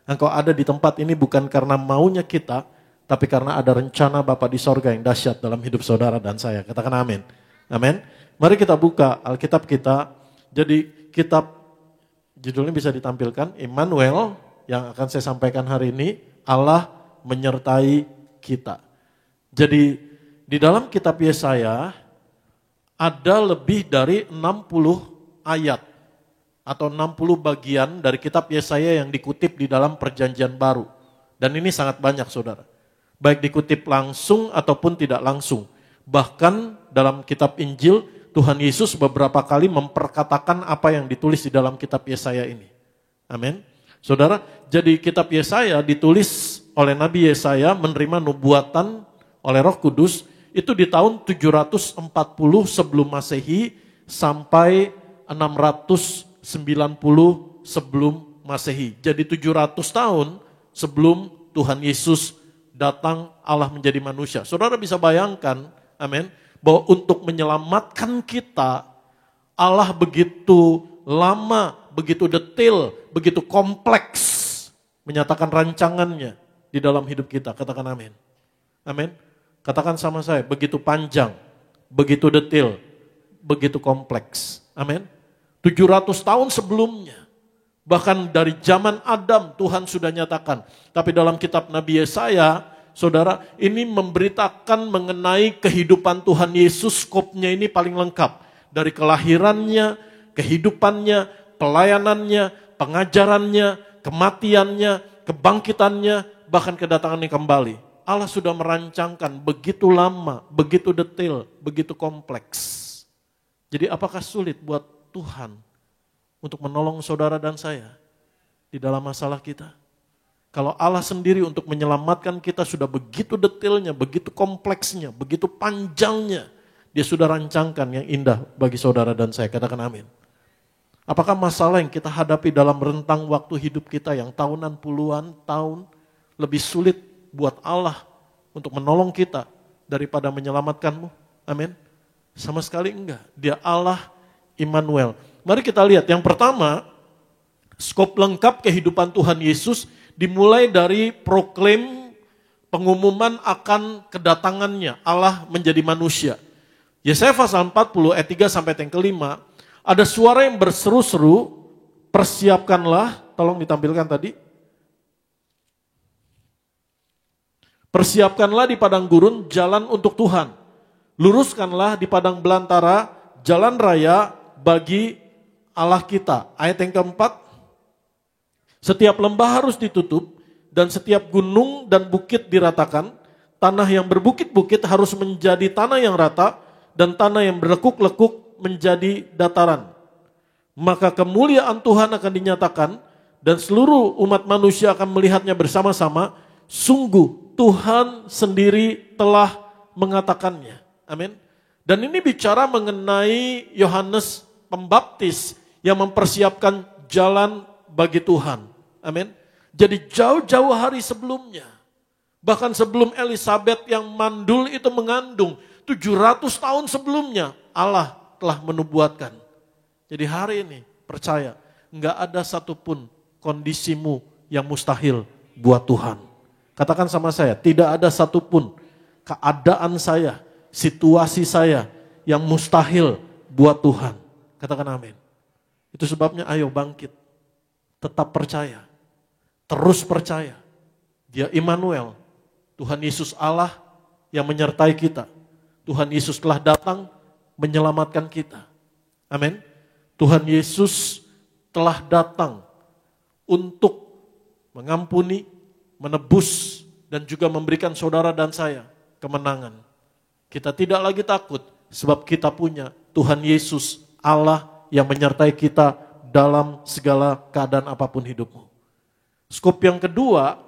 engkau ada di tempat ini bukan karena maunya kita, tapi karena ada rencana Bapa di sorga yang dahsyat dalam hidup saudara dan saya. Katakan amin. Amin. Mari kita buka Alkitab kita. Jadi kitab, judulnya bisa ditampilkan, Immanuel, yang akan saya sampaikan hari ini, Allah menyertai kita. Jadi di dalam kitab Yesaya ada lebih dari 60 ayat atau 60 bagian dari kitab Yesaya yang dikutip di dalam perjanjian baru. Dan ini sangat banyak saudara. Baik dikutip langsung ataupun tidak langsung. Bahkan dalam kitab Injil Tuhan Yesus beberapa kali memperkatakan apa yang ditulis di dalam kitab Yesaya ini. Amin. Saudara, jadi kitab Yesaya ditulis oleh Nabi Yesaya menerima nubuatan oleh Roh Kudus itu di tahun 740 sebelum Masehi sampai 690 sebelum Masehi. Jadi 700 tahun sebelum Tuhan Yesus datang Allah menjadi manusia. Saudara bisa bayangkan, amin, bahwa untuk menyelamatkan kita Allah begitu lama, begitu detail, begitu kompleks menyatakan rancangannya di dalam hidup kita. Katakan amin. Amin. Katakan sama saya, begitu panjang, begitu detail, begitu kompleks. Amin. 700 tahun sebelumnya, bahkan dari zaman Adam Tuhan sudah nyatakan. Tapi dalam kitab Nabi Yesaya, saudara, ini memberitakan mengenai kehidupan Tuhan Yesus, skopnya ini paling lengkap. Dari kelahirannya, kehidupannya, pelayanannya, pengajarannya, kematiannya, kebangkitannya, bahkan kedatangannya kembali. Allah sudah merancangkan begitu lama, begitu detail, begitu kompleks. Jadi apakah sulit buat Tuhan untuk menolong saudara dan saya di dalam masalah kita? Kalau Allah sendiri untuk menyelamatkan kita sudah begitu detailnya, begitu kompleksnya, begitu panjangnya, Dia sudah rancangkan yang indah bagi saudara dan saya. Katakan amin. Apakah masalah yang kita hadapi dalam rentang waktu hidup kita yang tahunan, puluhan tahun, lebih sulit buat Allah untuk menolong kita daripada menyelamatkanmu? Amin. Sama sekali enggak. Dia Allah Immanuel. Mari kita lihat. Yang pertama, skop lengkap kehidupan Tuhan Yesus dimulai dari proklaim pengumuman akan kedatangannya Allah menjadi manusia. Yesaya pasal 40 ayat 3 sampai yang kelima, ada suara yang berseru-seru, persiapkanlah, tolong ditampilkan tadi. Persiapkanlah di padang gurun jalan untuk Tuhan. Luruskanlah di padang belantara jalan raya bagi Allah kita. Ayat yang keempat, setiap lembah harus ditutup dan setiap gunung dan bukit diratakan. Tanah yang berbukit-bukit harus menjadi tanah yang rata dan tanah yang berlekuk-lekuk menjadi dataran. Maka kemuliaan Tuhan akan dinyatakan dan seluruh umat manusia akan melihatnya bersama-sama. Sungguh Tuhan sendiri telah mengatakannya. Amin. Dan ini bicara mengenai Yohanes Pembaptis yang mempersiapkan jalan bagi Tuhan. Amin. Jadi jauh-jauh hari sebelumnya, bahkan sebelum Elizabeth yang mandul itu mengandung, 700 tahun sebelumnya Allah telah menubuatkan. Jadi hari ini percaya, enggak ada satupun kondisimu yang mustahil buat Tuhan. Katakan sama saya, tidak ada satupun keadaan saya, situasi saya yang mustahil buat Tuhan. Katakan amin. Itu sebabnya ayo bangkit, tetap percaya, terus percaya. Dia Immanuel, Tuhan Yesus Allah yang menyertai kita. Tuhan Yesus telah datang menyelamatkan kita. Amin. Tuhan Yesus telah datang untuk mengampuni, menebus, dan juga memberikan saudara dan saya kemenangan. Kita tidak lagi takut sebab kita punya Tuhan Yesus Allah yang menyertai kita dalam segala keadaan apapun hidupmu. Skop yang kedua,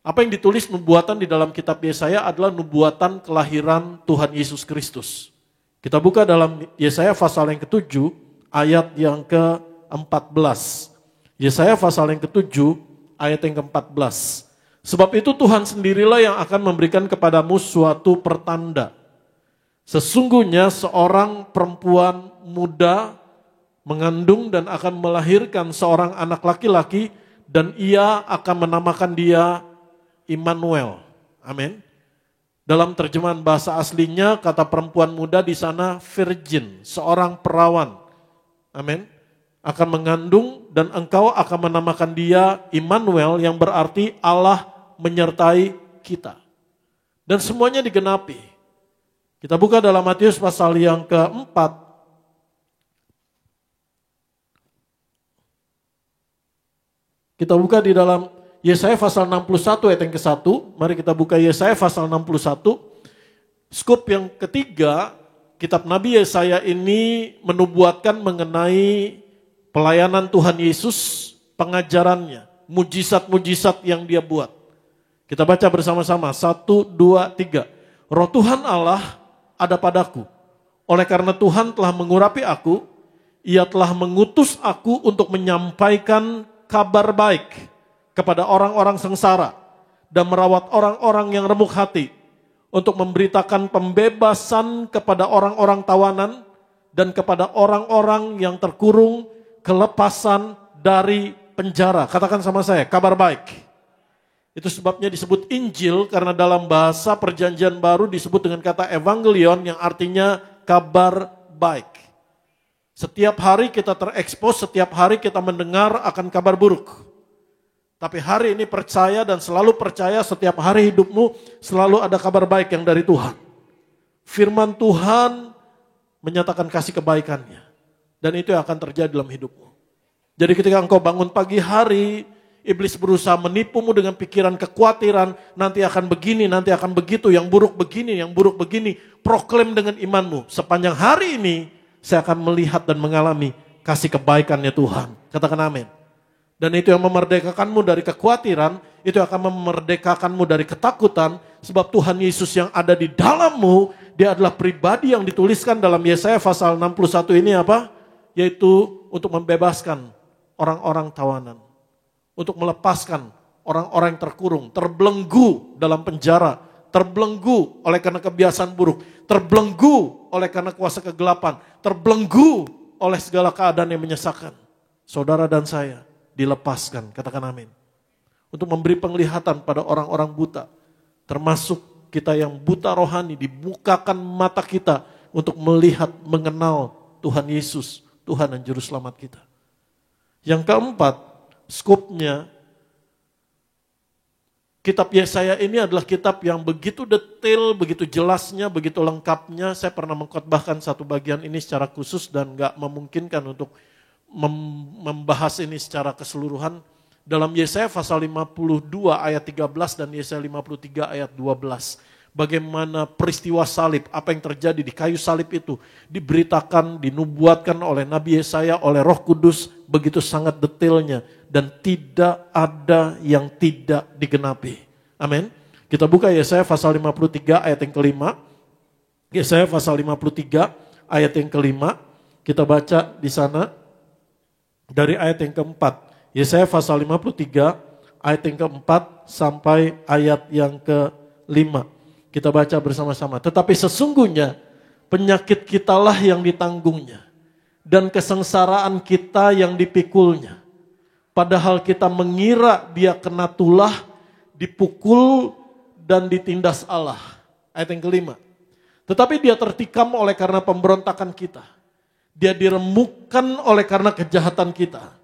apa yang ditulis nubuatan di dalam kitab Yesaya adalah nubuatan kelahiran Tuhan Yesus Kristus. Kita buka dalam Yesaya pasal yang ke-7 ayat yang ke-14. Yesaya pasal yang ke-7 ayat yang ke-14. Sebab itu Tuhan sendirilah yang akan memberikan kepadamu suatu pertanda. Sesungguhnya seorang perempuan muda mengandung dan akan melahirkan seorang anak laki-laki dan ia akan menamakan dia Immanuel. Amin. Dalam terjemahan bahasa aslinya kata perempuan muda di sana virgin, seorang perawan. Amin. Akan mengandung dan engkau akan menamakan dia Immanuel yang berarti Allah menyertai kita. Dan semuanya digenapi. Kita buka dalam Matius pasal yang ke-4. Kita buka di dalam Yesaya pasal 61 ayat yang ke-1. Mari kita buka Yesaya pasal 61. Skop yang ketiga, kitab Nabi Yesaya ini menubuatkan mengenai pelayanan Tuhan Yesus, pengajarannya, mujizat-mujizat yang dia buat. Kita baca bersama-sama, 1, 2, 3. Roh Tuhan Allah ada padaku. Oleh karena Tuhan telah mengurapi aku, Ia telah mengutus aku untuk menyampaikan kabar baik kepada orang-orang sengsara dan merawat orang-orang yang remuk hati, untuk memberitakan pembebasan kepada orang-orang tawanan dan kepada orang-orang yang terkurung, kelepasan dari penjara. Katakan sama saya, kabar baik. Itu sebabnya disebut Injil, karena dalam bahasa perjanjian baru disebut dengan kata evangelion yang artinya kabar baik. Setiap hari kita terekspos, setiap hari kita mendengar akan kabar buruk. Tapi hari ini percaya dan selalu percaya setiap hari hidupmu selalu ada kabar baik yang dari Tuhan. Firman Tuhan menyatakan kasih kebaikannya. Dan itu yang akan terjadi dalam hidupmu. Jadi ketika engkau bangun pagi hari, iblis berusaha menipumu dengan pikiran kekhawatiran, nanti akan begini, nanti akan begitu, yang buruk begini, yang buruk begini. Proklaim dengan imanmu, sepanjang hari ini saya akan melihat dan mengalami kasih kebaikannya Tuhan. Katakan amin. Dan itu yang memerdekakanmu dari kekhawatiran, itu akan memerdekakanmu dari ketakutan, sebab Tuhan Yesus yang ada di dalammu, dia adalah pribadi yang dituliskan dalam Yesaya pasal 61 ini apa? Yaitu untuk membebaskan orang-orang tawanan. Untuk melepaskan orang-orang yang terkurung, terbelenggu dalam penjara, terbelenggu oleh karena kebiasaan buruk, terbelenggu oleh karena kuasa kegelapan, terbelenggu oleh segala keadaan yang menyesakan. Saudara dan saya dilepaskan, katakan amin. Untuk memberi penglihatan pada orang-orang buta, termasuk kita yang buta rohani, dibukakan mata kita untuk melihat, mengenal Tuhan Yesus, Tuhan dan Juru Selamat kita. Yang keempat, skopnya, kitab Yesaya ini adalah kitab yang begitu detail, begitu jelasnya, begitu lengkapnya. Saya pernah mengkhotbahkan satu bagian ini secara khusus dan gak memungkinkan untuk membahas ini secara keseluruhan. Dalam Yesaya pasal 52 ayat 13 dan Yesaya 53 ayat 12. Bagaimana peristiwa salib, apa yang terjadi di kayu salib itu diberitakan, dinubuatkan oleh Nabi Yesaya, oleh Roh Kudus, begitu sangat detailnya. Dan tidak ada yang tidak digenapi. Amin. Kita buka Yesaya pasal 53 ayat yang kelima. Yesaya pasal 53 ayat yang kelima. Kita baca di sana dari ayat yang keempat. Yesaya pasal 53 ayat yang keempat sampai ayat yang kelima. Kita baca bersama-sama. Tetapi sesungguhnya penyakit kitalah yang ditanggungnya, dan kesengsaraan kita yang dipikulnya. Padahal kita mengira dia kena tulah, dipukul dan ditindas Allah. Ayat yang kelima. Tetapi dia tertikam oleh karena pemberontakan kita. Dia diremukkan oleh karena kejahatan kita.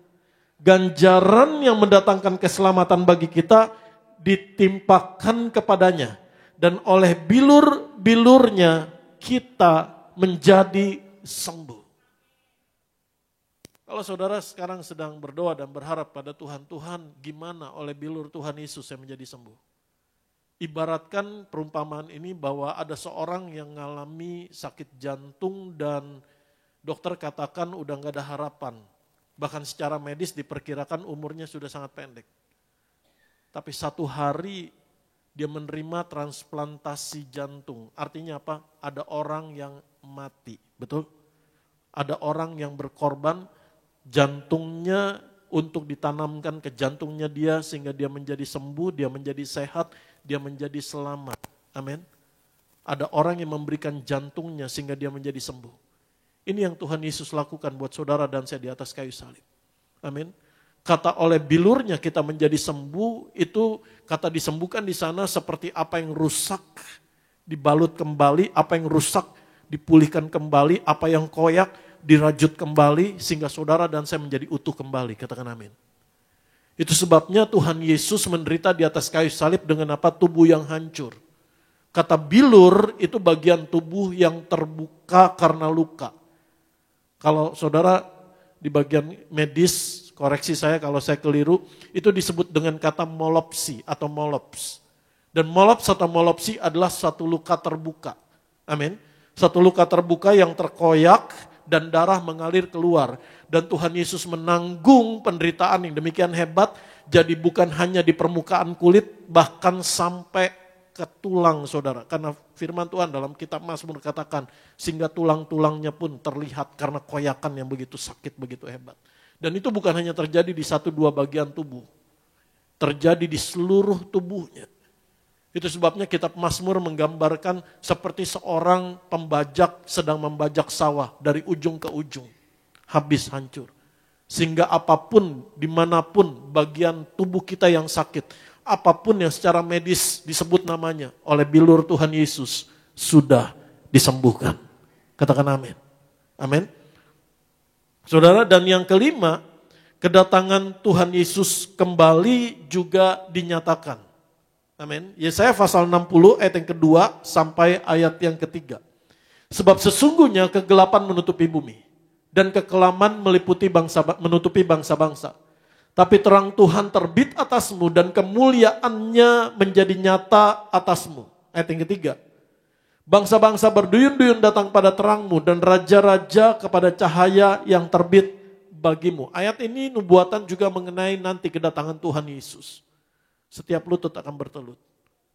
Ganjaran yang mendatangkan keselamatan bagi kita ditimpakan kepadanya. Dan oleh bilur-bilurnya kita menjadi sembuh. Kalau saudara sekarang sedang berdoa dan berharap pada Tuhan, Tuhan gimana oleh bilur Tuhan Yesus yang menjadi sembuh? Ibaratkan perumpamaan ini bahwa ada seorang yang mengalami sakit jantung dan dokter katakan udah gak ada harapan. Bahkan secara medis diperkirakan umurnya sudah sangat pendek. Tapi satu hari dia menerima transplantasi jantung. Artinya apa? Ada orang yang mati. Betul? Ada orang yang berkorban jantungnya untuk ditanamkan ke jantungnya dia sehingga dia menjadi sembuh, dia menjadi sehat, dia menjadi selamat. Amin. Ada orang yang memberikan jantungnya sehingga dia menjadi sembuh. Ini yang Tuhan Yesus lakukan buat saudara dan saya di atas kayu salib. Amin. Kata oleh bilurnya kita menjadi sembuh, itu kata disembuhkan di sana seperti apa yang rusak dibalut kembali, apa yang rusak dipulihkan kembali, apa yang koyak dirajut kembali sehingga saudara dan saya menjadi utuh kembali. Katakan amin. Itu sebabnya Tuhan Yesus menderita di atas kayu salib dengan apa? Tubuh yang hancur. Kata bilur itu bagian tubuh yang terbuka karena luka. Kalau saudara di bagian medis, koreksi saya kalau saya keliru, itu disebut dengan kata molopsi atau molops. Dan molops atau molopsi adalah satu luka terbuka. Amin. Satu luka terbuka yang terkoyak dan darah mengalir keluar. Dan Tuhan Yesus menanggung penderitaan yang demikian hebat, jadi bukan hanya di permukaan kulit, bahkan sampai ke tulang saudara. Karena firman Tuhan dalam kitab Mazmur katakan, sehingga tulang-tulangnya pun terlihat karena koyakan yang begitu sakit, begitu hebat. Dan itu bukan hanya terjadi di 1-2 bagian tubuh. Terjadi di seluruh tubuhnya. Itu sebabnya kitab Mazmur menggambarkan seperti seorang pembajak sedang membajak sawah dari ujung ke ujung. Habis hancur. Sehingga apapun, dimanapun bagian tubuh kita yang sakit, apapun yang secara medis disebut namanya oleh bilur Tuhan Yesus sudah disembuhkan. Katakan amin. Amin. Saudara, dan yang kelima, kedatangan Tuhan Yesus kembali juga dinyatakan. Amin. Yesaya pasal 60 ayat yang kedua sampai ayat yang ketiga. Sebab sesungguhnya kegelapan menutupi bumi dan kekelaman menutupi bangsa-bangsa. Tapi terang Tuhan terbit atasmu dan kemuliaannya menjadi nyata atasmu. Ayat yang ketiga. Bangsa-bangsa berduyun-duyun datang pada terangmu dan raja-raja kepada cahaya yang terbit bagimu. Ayat ini nubuatan juga mengenai nanti kedatangan Tuhan Yesus. Setiap lutut akan bertelut.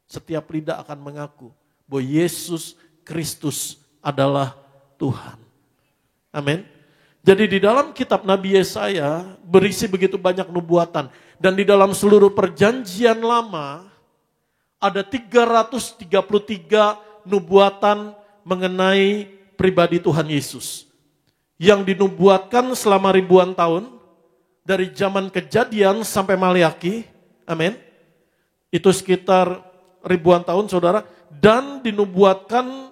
Setiap lidah akan mengaku bahwa Yesus Kristus adalah Tuhan. Amin. Jadi di dalam kitab Nabi Yesaya berisi begitu banyak nubuatan. Dan di dalam seluruh perjanjian lama ada 333 nubuatan mengenai pribadi Tuhan Yesus. Yang dinubuatkan selama ribuan tahun. Dari zaman Kejadian sampai Maleaki. Amin. Itu sekitar ribuan tahun saudara. Dan dinubuatkan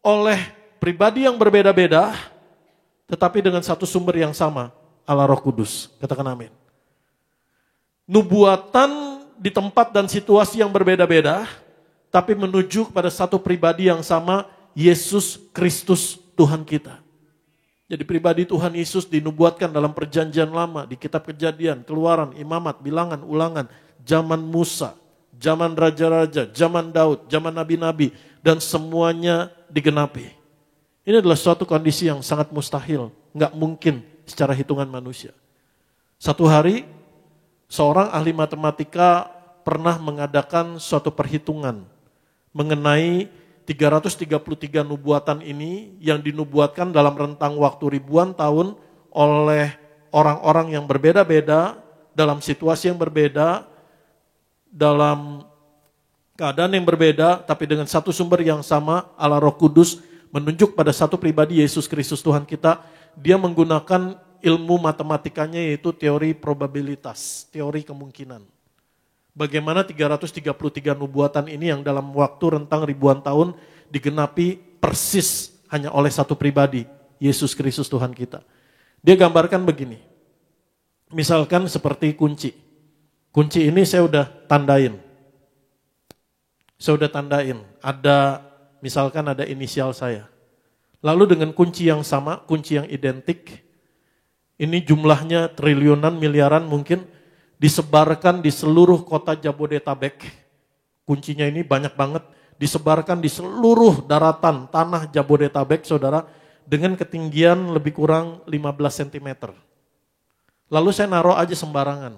oleh pribadi yang berbeda-beda. Tetapi dengan satu sumber yang sama. Allah Roh Kudus. Katakan amin. Nubuatan di tempat dan situasi yang berbeda-beda. Tapi menuju kepada satu pribadi yang sama. Yesus Kristus Tuhan kita. Jadi pribadi Tuhan Yesus dinubuatkan dalam perjanjian lama. Di kitab Kejadian, Keluaran, Imamat, Bilangan, Ulangan. Zaman Musa, zaman Raja-Raja, zaman Daud, zaman Nabi-Nabi. Dan semuanya digenapi. Ini adalah suatu kondisi yang sangat mustahil. Nggak mungkin secara hitungan manusia. Satu hari, seorang ahli matematika pernah mengadakan suatu perhitungan mengenai 333 nubuatan ini yang dinubuatkan dalam rentang waktu ribuan tahun oleh orang-orang yang berbeda-beda, dalam situasi yang berbeda, dalam keadaan yang berbeda, tapi dengan satu sumber yang sama, Allah Roh Kudus menunjuk pada satu pribadi, Yesus Kristus Tuhan kita. Dia menggunakan ilmu matematikanya, yaitu teori probabilitas, teori kemungkinan. Bagaimana 333 nubuatan ini yang dalam waktu rentang ribuan tahun digenapi persis hanya oleh satu pribadi, Yesus Kristus Tuhan kita. Dia gambarkan begini, misalkan seperti kunci. Kunci ini saya udah tandain. Misalkan ada inisial saya. Lalu dengan kunci yang sama, kunci yang identik, ini jumlahnya triliunan, miliaran mungkin, disebarkan di seluruh kota Jabodetabek. Kuncinya ini banyak banget, disebarkan di seluruh daratan tanah Jabodetabek, saudara, dengan ketinggian lebih kurang 15 cm. Lalu saya naruh aja sembarangan.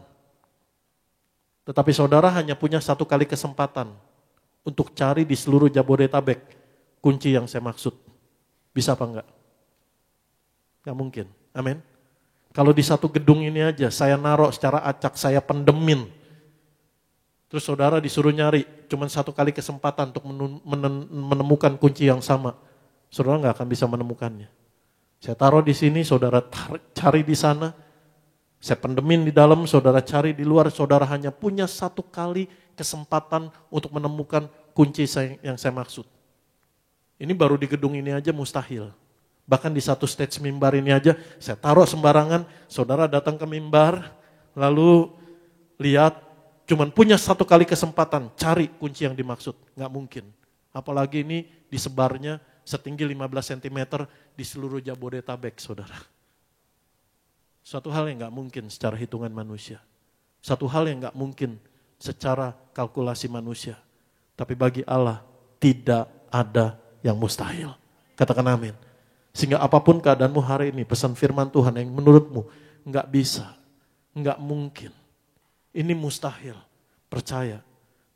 Tetapi saudara hanya punya satu kali kesempatan untuk cari di seluruh Jabodetabek kunci yang saya maksud. Bisa apa enggak? Enggak mungkin. Amin. Kalau di satu gedung ini aja, saya naruh secara acak, saya pendemin. Terus saudara disuruh nyari, cuma satu kali kesempatan untuk menemukan kunci yang sama. Saudara nggak akan bisa menemukannya. Saya taruh di sini, saudara cari di sana. Saya pendemin di dalam, saudara cari di luar. Saudara hanya punya satu kali kesempatan untuk menemukan kunci yang saya maksud. Ini baru di gedung ini aja mustahil. Bahkan di satu stage mimbar ini aja, saya taruh sembarangan, saudara datang ke mimbar, lalu lihat, cuman punya satu kali kesempatan, cari kunci yang dimaksud. Nggak mungkin. Apalagi ini disebarnya setinggi 15 cm di seluruh Jabodetabek, saudara. Suatu hal yang nggak mungkin secara hitungan manusia. Satu hal yang nggak mungkin secara kalkulasi manusia. Tapi bagi Allah, tidak ada yang mustahil. Katakan amin. Sehingga apapun keadaanmu hari ini, pesan firman Tuhan yang menurutmu enggak bisa, enggak mungkin. Ini mustahil. Percaya,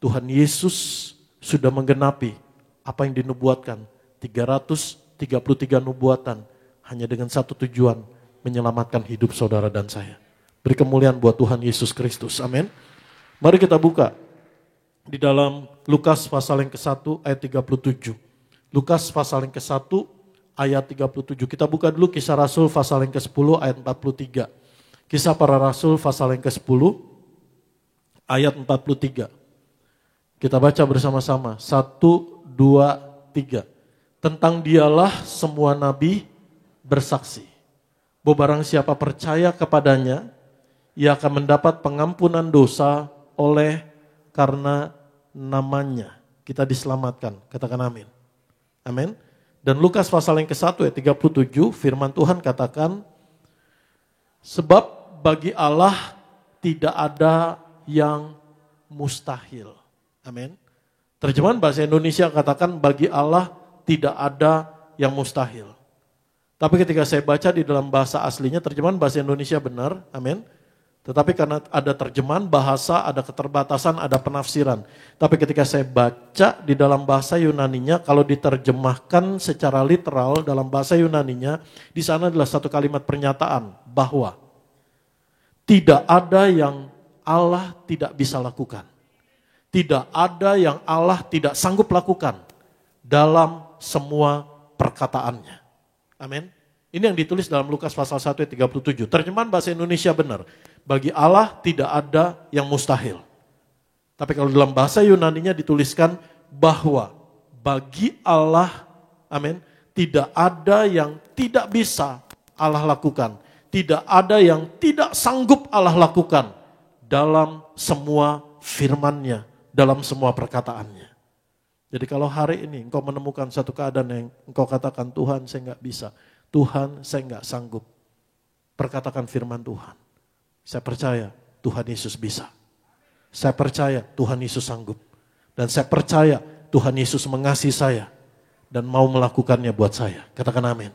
Tuhan Yesus sudah menggenapi apa yang dinubuatkan. 333 nubuatan hanya dengan satu tujuan, menyelamatkan hidup saudara dan saya. Beri kemuliaan buat Tuhan Yesus Kristus. Amin. Mari kita buka di dalam Lukas pasal yang ke-1 ayat 37. Lukas pasal yang ke-1 ayat 37. Kita buka dulu Kisah Rasul pasal yang ke-10 ayat 43. Kisah Para Rasul pasal yang ke-10 ayat 43. Kita baca bersama-sama. 1, 2, 3. Tentang dialah semua nabi bersaksi. Bahwa barang siapa percaya kepadanya, ia akan mendapat pengampunan dosa oleh karena namanya. Kita diselamatkan. Katakan amin. Amin. Dan Lukas pasal yang ke-1 ayat 37 firman Tuhan katakan, sebab bagi Allah tidak ada yang mustahil. Amin. Terjemahan bahasa Indonesia katakan bagi Allah tidak ada yang mustahil. Tapi ketika saya baca di dalam bahasa aslinya, terjemahan bahasa Indonesia benar, amin. Tetapi karena ada terjemahan bahasa, ada keterbatasan, ada penafsiran. Tapi ketika saya baca di dalam bahasa Yunaninya, kalau diterjemahkan secara literal dalam bahasa Yunaninya, di sana adalah satu kalimat pernyataan bahwa tidak ada yang Allah tidak bisa lakukan. Tidak ada yang Allah tidak sanggup lakukan dalam semua perkataannya. Amin. Ini yang ditulis dalam Lukas pasal 1 ayat 37. Terjemahan bahasa Indonesia benar. Bagi Allah tidak ada yang mustahil. Tapi kalau dalam bahasa Yunaninya dituliskan bahwa bagi Allah, amin, tidak ada yang tidak bisa Allah lakukan. Tidak ada yang tidak sanggup Allah lakukan dalam semua firman-Nya, dalam semua perkataannya. Jadi kalau hari ini engkau menemukan satu keadaan yang engkau katakan, Tuhan saya nggak bisa, Tuhan saya nggak sanggup, perkatakan firman Tuhan. Saya percaya Tuhan Yesus bisa. Saya percaya Tuhan Yesus sanggup. Dan saya percaya Tuhan Yesus mengasihi saya dan mau melakukannya buat saya. Katakan amin.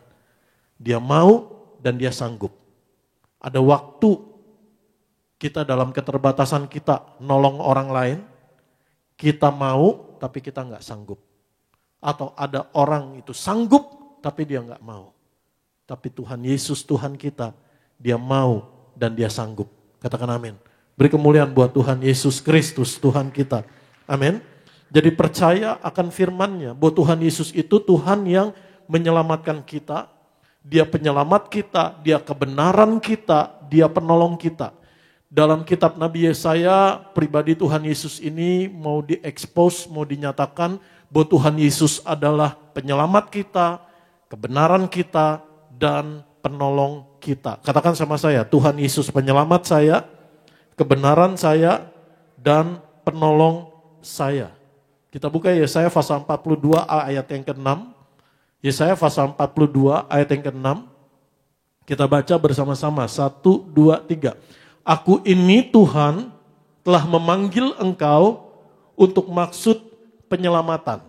Dia mau dan dia sanggup. Ada waktu kita dalam keterbatasan kita nolong orang lain, kita mau tapi kita nggak sanggup. Atau ada orang itu sanggup tapi dia nggak mau. Tapi Tuhan Yesus Tuhan kita, dia mau dan dia sanggup. Katakan amin. Beri kemuliaan buat Tuhan Yesus Kristus Tuhan kita. Amin. Jadi percaya akan firman-Nya bahwa Tuhan Yesus itu Tuhan yang menyelamatkan kita. Dia penyelamat kita, dia kebenaran kita, dia penolong kita. Dalam kitab Nabi Yesaya, pribadi Tuhan Yesus ini mau diekspos, mau dinyatakan bahwa Tuhan Yesus adalah penyelamat kita, kebenaran kita, dan penolong kita. Katakan sama saya, Tuhan Yesus penyelamat saya, kebenaran saya, dan penolong saya. Kita buka Yesaya pasal 42 ayat yang ke-6. Yesaya pasal 42 ayat yang ke-6. Kita baca bersama-sama. 1, 2, 3. Aku ini Tuhan telah memanggil engkau untuk maksud penyelamatan.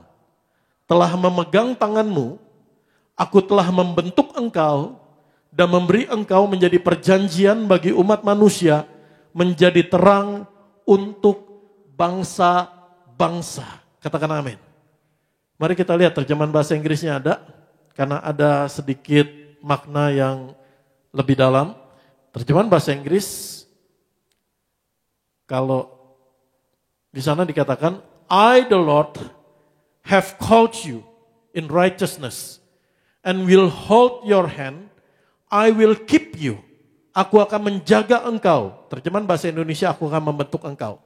Telah memegang tanganmu. Aku telah membentuk engkau dan memberi engkau menjadi perjanjian bagi umat manusia, menjadi terang untuk bangsa-bangsa. Katakan amin. Mari kita lihat terjemahan bahasa Inggrisnya ada, karena ada sedikit makna yang lebih dalam. Terjemahan bahasa Inggris, kalau di sana dikatakan, I the Lord have called you in righteousness and will hold your hand, I will keep you. Aku akan menjaga engkau. Terjemahan bahasa Indonesia, aku akan membentuk engkau.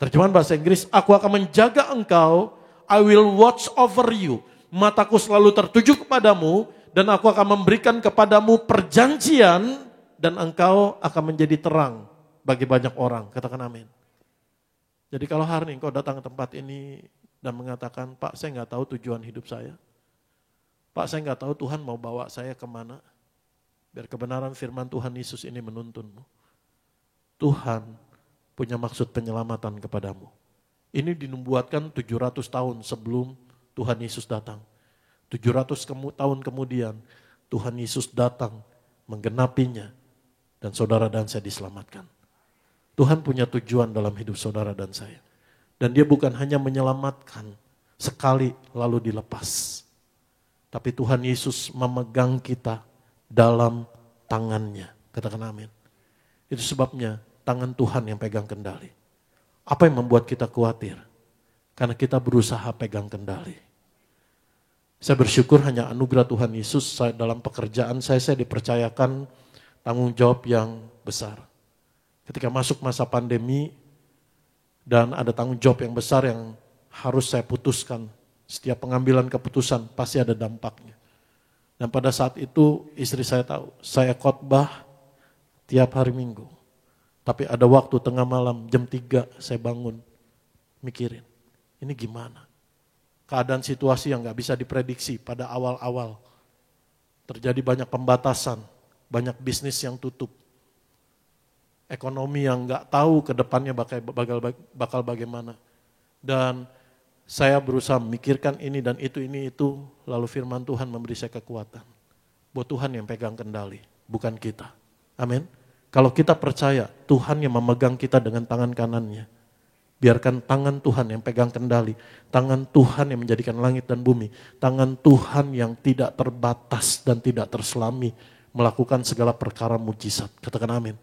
Terjemahan bahasa Inggris, aku akan menjaga engkau, I will watch over you. Mataku selalu tertuju kepadamu, dan aku akan memberikan kepadamu perjanjian, dan engkau akan menjadi terang bagi banyak orang. Katakan amin. Jadi kalau hari ini engkau datang ke tempat ini dan mengatakan, Pak, saya nggak tahu tujuan hidup saya. Pak, saya nggak tahu Tuhan mau bawa saya kemana. Biar kebenaran firman Tuhan Yesus ini menuntunmu. Tuhan punya maksud penyelamatan kepadamu. Ini dinubuatkan 700 tahun sebelum Tuhan Yesus datang. 700 tahun kemudian Tuhan Yesus datang menggenapinya dan saudara dan saya diselamatkan. Tuhan punya tujuan dalam hidup saudara dan saya. Dan dia bukan hanya menyelamatkan sekali lalu dilepas. Tapi Tuhan Yesus memegang kita dalam tangannya. Katakan amin. Itu sebabnya tangan Tuhan yang pegang kendali. Apa yang membuat kita khawatir? Karena kita berusaha pegang kendali. Saya bersyukur hanya anugerah Tuhan Yesus dalam pekerjaan saya dipercayakan tanggung jawab yang besar. Ketika masuk masa pandemi dan ada tanggung jawab yang besar yang harus saya putuskan. Setiap pengambilan keputusan pasti ada dampaknya. Dan pada saat itu istri saya tahu, saya khotbah tiap hari Minggu. Tapi ada waktu tengah malam, jam 3 saya bangun, mikirin, ini gimana? Keadaan situasi yang gak bisa diprediksi pada awal-awal. Terjadi banyak pembatasan, banyak bisnis yang tutup. Ekonomi yang gak tahu ke depannya bakal bagaimana. Dan saya berusaha memikirkan ini dan itu, lalu firman Tuhan memberi saya kekuatan. Bahwa Tuhan yang pegang kendali, bukan kita. Amin. Kalau kita percaya Tuhan yang memegang kita dengan tangan kanannya, biarkan tangan Tuhan yang pegang kendali, tangan Tuhan yang menjadikan langit dan bumi, tangan Tuhan yang tidak terbatas dan tidak terselami, melakukan segala perkara mujizat. Katakan amin.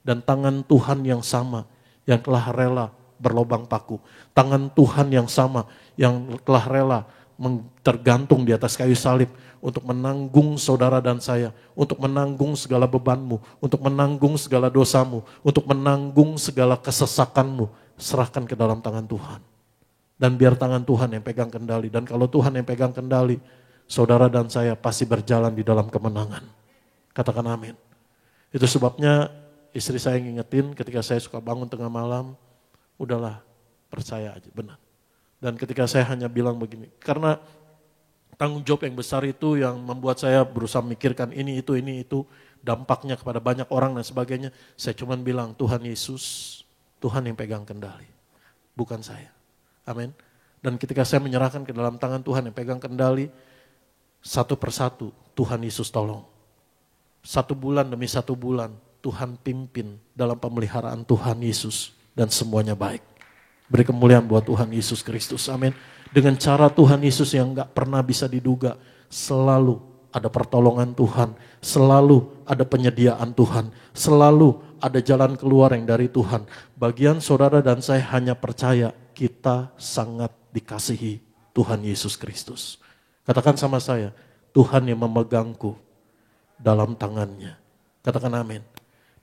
Dan tangan Tuhan yang sama, yang telah rela berlobang paku. Tangan Tuhan yang sama yang telah rela tergantung di atas kayu salib untuk menanggung saudara dan saya, untuk menanggung segala bebanmu, untuk menanggung segala dosamu, untuk menanggung segala kesesakanmu. Serahkan ke dalam tangan Tuhan. Dan biar tangan Tuhan yang pegang kendali. Dan kalau Tuhan yang pegang kendali, saudara dan saya pasti berjalan di dalam kemenangan. Katakan amin. Itu sebabnya istri saya ngingetin ketika saya suka bangun tengah malam, udahlah, percaya aja, benar. Dan ketika saya hanya bilang begini, karena tanggung jawab yang besar itu yang membuat saya berusaha memikirkan ini, itu, dampaknya kepada banyak orang dan sebagainya. Saya cuma bilang, Tuhan Yesus, Tuhan yang pegang kendali, bukan saya. Amin. Dan ketika saya menyerahkan ke dalam tangan Tuhan yang pegang kendali, satu persatu Tuhan Yesus tolong. 1 bulan demi 1 bulan, Tuhan pimpin dalam pemeliharaan Tuhan Yesus. Dan semuanya baik. Beri kemuliaan buat Tuhan Yesus Kristus. Amin. Dengan cara Tuhan Yesus yang gak pernah bisa diduga. Selalu ada pertolongan Tuhan. Selalu ada penyediaan Tuhan. Selalu ada jalan keluar yang dari Tuhan. Bagian saudara dan saya hanya percaya kita sangat dikasihi Tuhan Yesus Kristus. Katakan sama saya, Tuhan yang memegangku dalam tangannya. Katakan amin.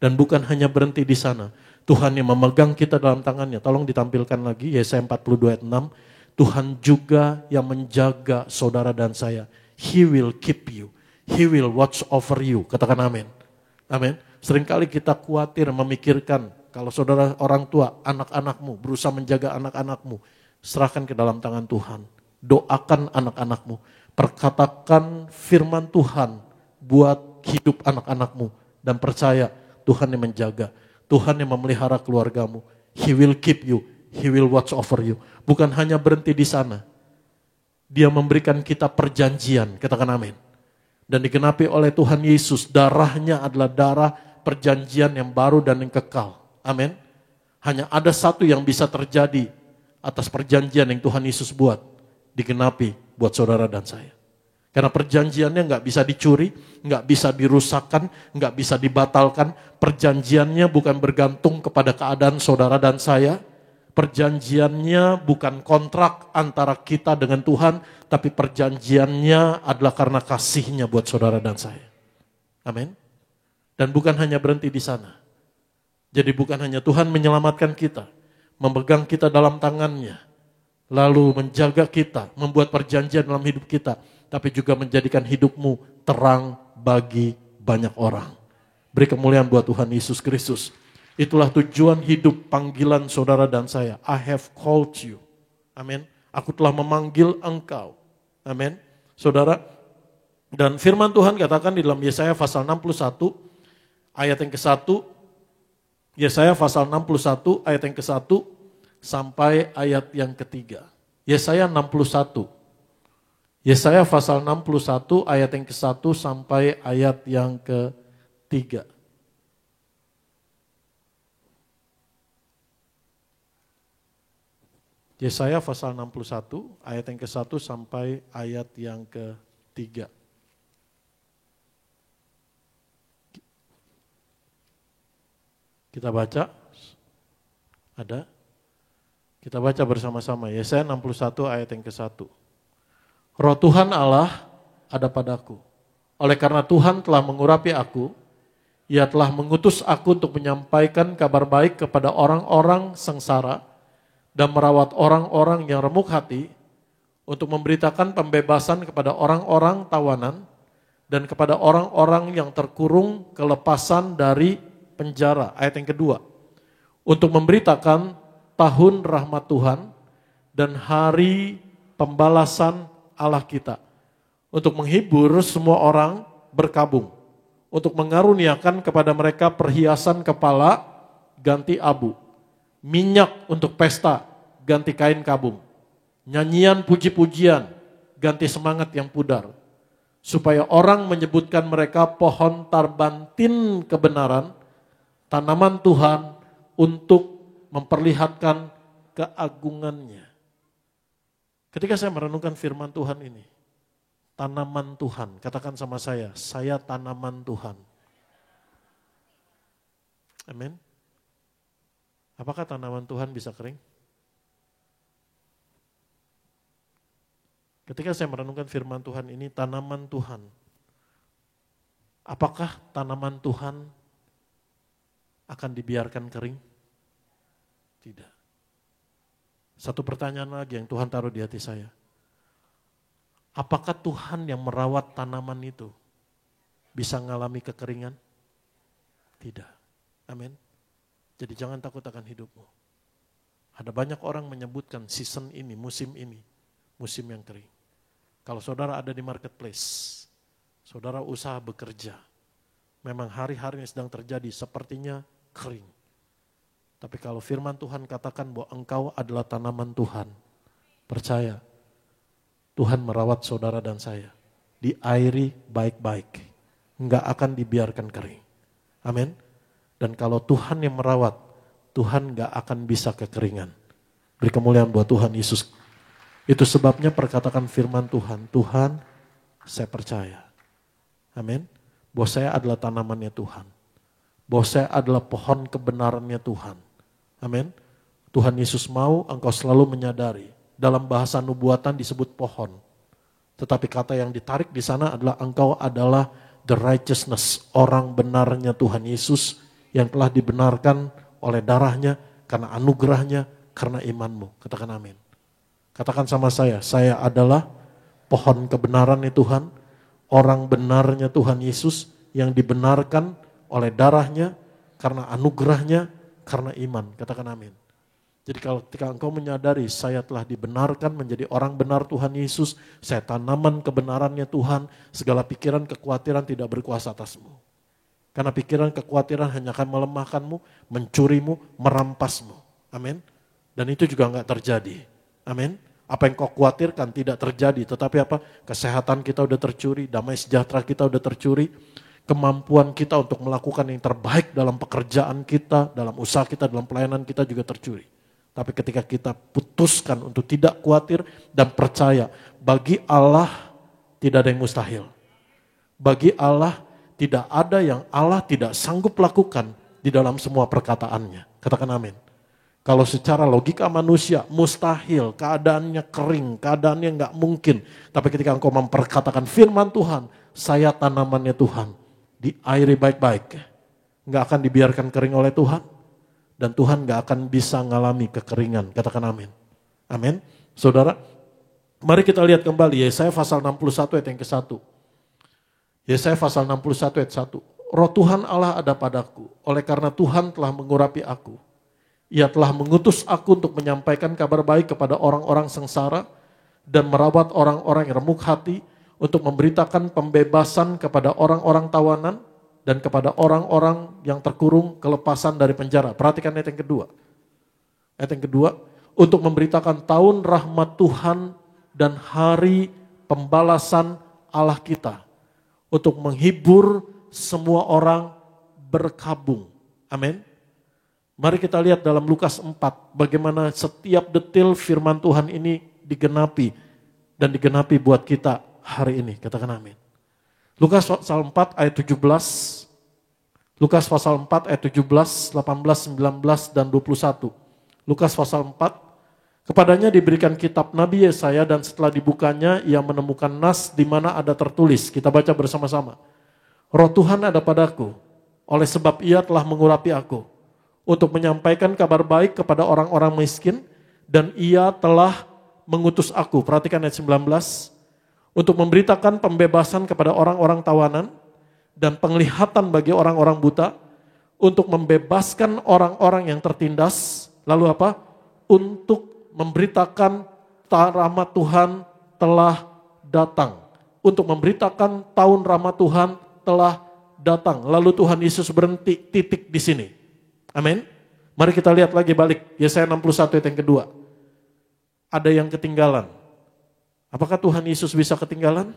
Dan bukan hanya berhenti di sana. Tuhan yang memegang kita dalam tangannya. Tolong ditampilkan lagi Yesaya 42 ayat 6. Tuhan juga yang menjaga saudara dan saya. He will keep you. He will watch over you. Katakan amin. Amin. Seringkali kita khawatir memikirkan kalau saudara orang tua, anak-anakmu berusaha menjaga anak-anakmu. Serahkan ke dalam tangan Tuhan. Doakan anak-anakmu. Perkatakan firman Tuhan buat hidup anak-anakmu. Dan percaya Tuhan yang menjaga. Tuhan yang memelihara keluargamu. He will keep you. He will watch over you. Bukan hanya berhenti di sana. Dia memberikan kita perjanjian. Katakan amin. Dan digenapi oleh Tuhan Yesus. Darahnya adalah darah perjanjian yang baru dan yang kekal. Amin. Hanya ada satu yang bisa terjadi atas perjanjian yang Tuhan Yesus buat. Digenapi buat saudara dan saya. Karena perjanjiannya gak bisa dicuri, gak bisa dirusakkan, gak bisa dibatalkan. Perjanjiannya bukan bergantung kepada keadaan saudara dan saya. Perjanjiannya bukan kontrak antara kita dengan Tuhan, tapi perjanjiannya adalah karena kasihnya buat saudara dan saya. Amin. Dan bukan hanya berhenti di sana. Jadi bukan hanya Tuhan menyelamatkan kita, memegang kita dalam tangannya, lalu menjaga kita, membuat perjanjian dalam hidup kita, tapi juga menjadikan hidupmu terang bagi banyak orang. Beri kemuliaan buat Tuhan Yesus Kristus. Itulah tujuan hidup panggilan saudara dan saya. I have called you. Amin. Aku telah memanggil engkau. Amin. Saudara, dan firman Tuhan katakan di dalam Yesaya pasal 61 ayat yang ke-1. Yesaya pasal 61 ayat yang ke-1 sampai ayat yang ke-3. Yesaya 61. Yesaya pasal 61 ayat yang ke-1 sampai ayat yang ke-3. Yesaya pasal 61 ayat yang ke-1 sampai ayat yang ke-3. Kita baca. Ada? Kita baca bersama-sama. Yesaya 61 ayat yang ke-1. Roh Tuhan Allah ada padaku. Oleh karena Tuhan telah mengurapi aku, Ia telah mengutus aku untuk menyampaikan kabar baik kepada orang-orang sengsara dan merawat orang-orang yang remuk hati, untuk memberitakan pembebasan kepada orang-orang tawanan dan kepada orang-orang yang terkurung kelepasan dari penjara. Ayat yang kedua. Untuk memberitakan tahun rahmat Tuhan dan hari pembalasan Allah kita. Untuk menghibur semua orang berkabung. Untuk mengaruniakan kepada mereka perhiasan kepala ganti abu. Minyak untuk pesta ganti kain kabung. Nyanyian puji-pujian ganti semangat yang pudar. Supaya orang menyebutkan mereka pohon tarbantin kebenaran, tanaman Tuhan untuk memperlihatkan keagungannya. Ketika saya merenungkan firman Tuhan ini, tanaman Tuhan, katakan sama saya tanaman Tuhan. Amin. Apakah tanaman Tuhan bisa kering? Ketika saya merenungkan firman Tuhan ini, tanaman Tuhan. Apakah tanaman Tuhan akan dibiarkan kering? Tidak. Satu pertanyaan lagi yang Tuhan taruh di hati saya. Apakah Tuhan yang merawat tanaman itu bisa mengalami kekeringan? Tidak. Amin. Jadi jangan takut akan hidupmu. Ada banyak orang menyebutkan season ini, musim yang kering. Kalau saudara ada di marketplace, saudara usaha bekerja, memang hari-hari yang sedang terjadi sepertinya kering. Tapi kalau firman Tuhan katakan bahwa engkau adalah tanaman Tuhan, percaya, Tuhan merawat saudara dan saya, diairi baik-baik, enggak akan dibiarkan kering. Amin. Dan kalau Tuhan yang merawat, Tuhan enggak akan bisa kekeringan. Beri kemuliaan buat Tuhan Yesus. Itu sebabnya perkatakan firman Tuhan. Tuhan, saya percaya. Amin. Bahwa saya adalah tanamannya Tuhan. Bahwa saya adalah pohon kebenarannya Tuhan. Amin. Tuhan Yesus mau engkau selalu menyadari. Dalam bahasa nubuatan disebut pohon. Tetapi kata yang ditarik di sana adalah engkau adalah the righteousness. Orang benarnya Tuhan Yesus yang telah dibenarkan oleh darahnya karena anugerahnya, karena imanmu. Katakan amin. Katakan sama saya adalah pohon kebenarannya Tuhan. Orang benarnya Tuhan Yesus yang dibenarkan oleh darahnya karena anugerahnya, karena iman. Katakan amin. Jadi kalau ketika engkau menyadari saya telah dibenarkan menjadi orang benar Tuhan Yesus, saya tanaman kebenarannya Tuhan, segala pikiran kekhawatiran tidak berkuasa atasmu. Karena pikiran kekhawatiran hanya akan melemahkanmu, mencurimu, merampasmu. Amin. Dan itu juga enggak terjadi. Amin. Apa yang kau khawatirkan tidak terjadi, tetapi apa? Kesehatan kita udah tercuri, damai sejahtera kita udah tercuri, kemampuan kita untuk melakukan yang terbaik dalam pekerjaan kita, dalam usaha kita, dalam pelayanan kita juga tercuri. Tapi ketika kita putuskan untuk tidak khawatir dan percaya, bagi Allah tidak ada yang mustahil. Bagi Allah tidak ada yang Allah tidak sanggup lakukan di dalam semua perkataannya. Katakan amin. Kalau secara logika manusia mustahil, keadaannya kering, keadaannya nggak mungkin. Tapi ketika engkau memperkatakan firman Tuhan, saya tanamannya Tuhan, diairi baik-baik, nggak akan dibiarkan kering oleh Tuhan. Dan Tuhan gak akan bisa ngalami kekeringan. Katakan amin. Amin. Saudara, mari kita lihat kembali Yesaya pasal 61 ayat yang ke-1. Yesaya pasal 61 ayat 1. Roh Tuhan Allah ada padaku, oleh karena Tuhan telah mengurapi aku. Ia telah mengutus aku untuk menyampaikan kabar baik kepada orang-orang sengsara dan merawat orang-orang yang remuk hati, untuk memberitakan pembebasan kepada orang-orang tawanan, dan kepada orang-orang yang terkurung kelepasan dari penjara. Perhatikan ayat yang kedua. Ayat yang kedua, untuk memberitakan tahun rahmat Tuhan dan hari pembalasan Allah kita. Untuk menghibur semua orang berkabung. Amin. Mari kita lihat dalam Lukas 4, bagaimana setiap detil firman Tuhan ini digenapi. Dan digenapi buat kita hari ini. Katakan amin. Lukas pasal 4 ayat 17, Lukas pasal 4 ayat 17, 18, 19, dan 21. Lukas pasal 4, kepadanya diberikan kitab Nabi Yesaya dan setelah dibukanya ia menemukan nas di mana ada tertulis. Kita baca bersama-sama. Roh Tuhan ada padaku, oleh sebab ia telah mengurapi aku, untuk menyampaikan kabar baik kepada orang-orang miskin, dan ia telah mengutus aku. Perhatikan ayat 19. Untuk memberitakan pembebasan kepada orang-orang tawanan dan penglihatan bagi orang-orang buta, untuk membebaskan orang-orang yang tertindas, lalu apa? Untuk memberitakan rahmat Tuhan telah datang. Untuk memberitakan tahun rahmat Tuhan telah datang. Lalu Tuhan Yesus berhenti, titik di sini. Amin. Mari kita lihat lagi balik, Yesaya 61 ayat yang kedua. Ada yang ketinggalan. Apakah Tuhan Yesus bisa ketinggalan?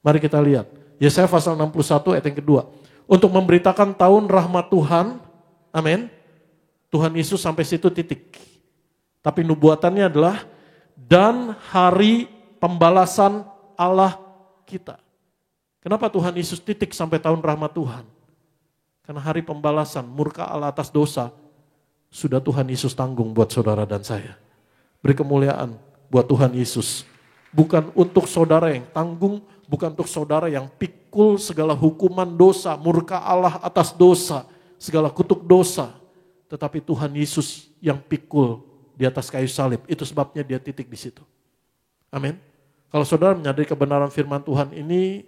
Mari kita lihat. Yesaya pasal 61 ayat yang kedua. Untuk memberitakan tahun rahmat Tuhan. Amin. Tuhan Yesus sampai situ titik. Tapi nubuatannya adalah dan hari pembalasan Allah kita. Kenapa Tuhan Yesus titik sampai tahun rahmat Tuhan? Karena hari pembalasan murka Allah atas dosa sudah Tuhan Yesus tanggung buat saudara dan saya. Beri kemuliaan buat Tuhan Yesus. Bukan untuk saudara yang tanggung, bukan untuk saudara yang pikul segala hukuman dosa, murka Allah atas dosa, segala kutuk dosa. Tetapi Tuhan Yesus yang pikul di atas kayu salib, itu sebabnya dia titik di situ. Amin. Kalau saudara menyadari kebenaran firman Tuhan ini,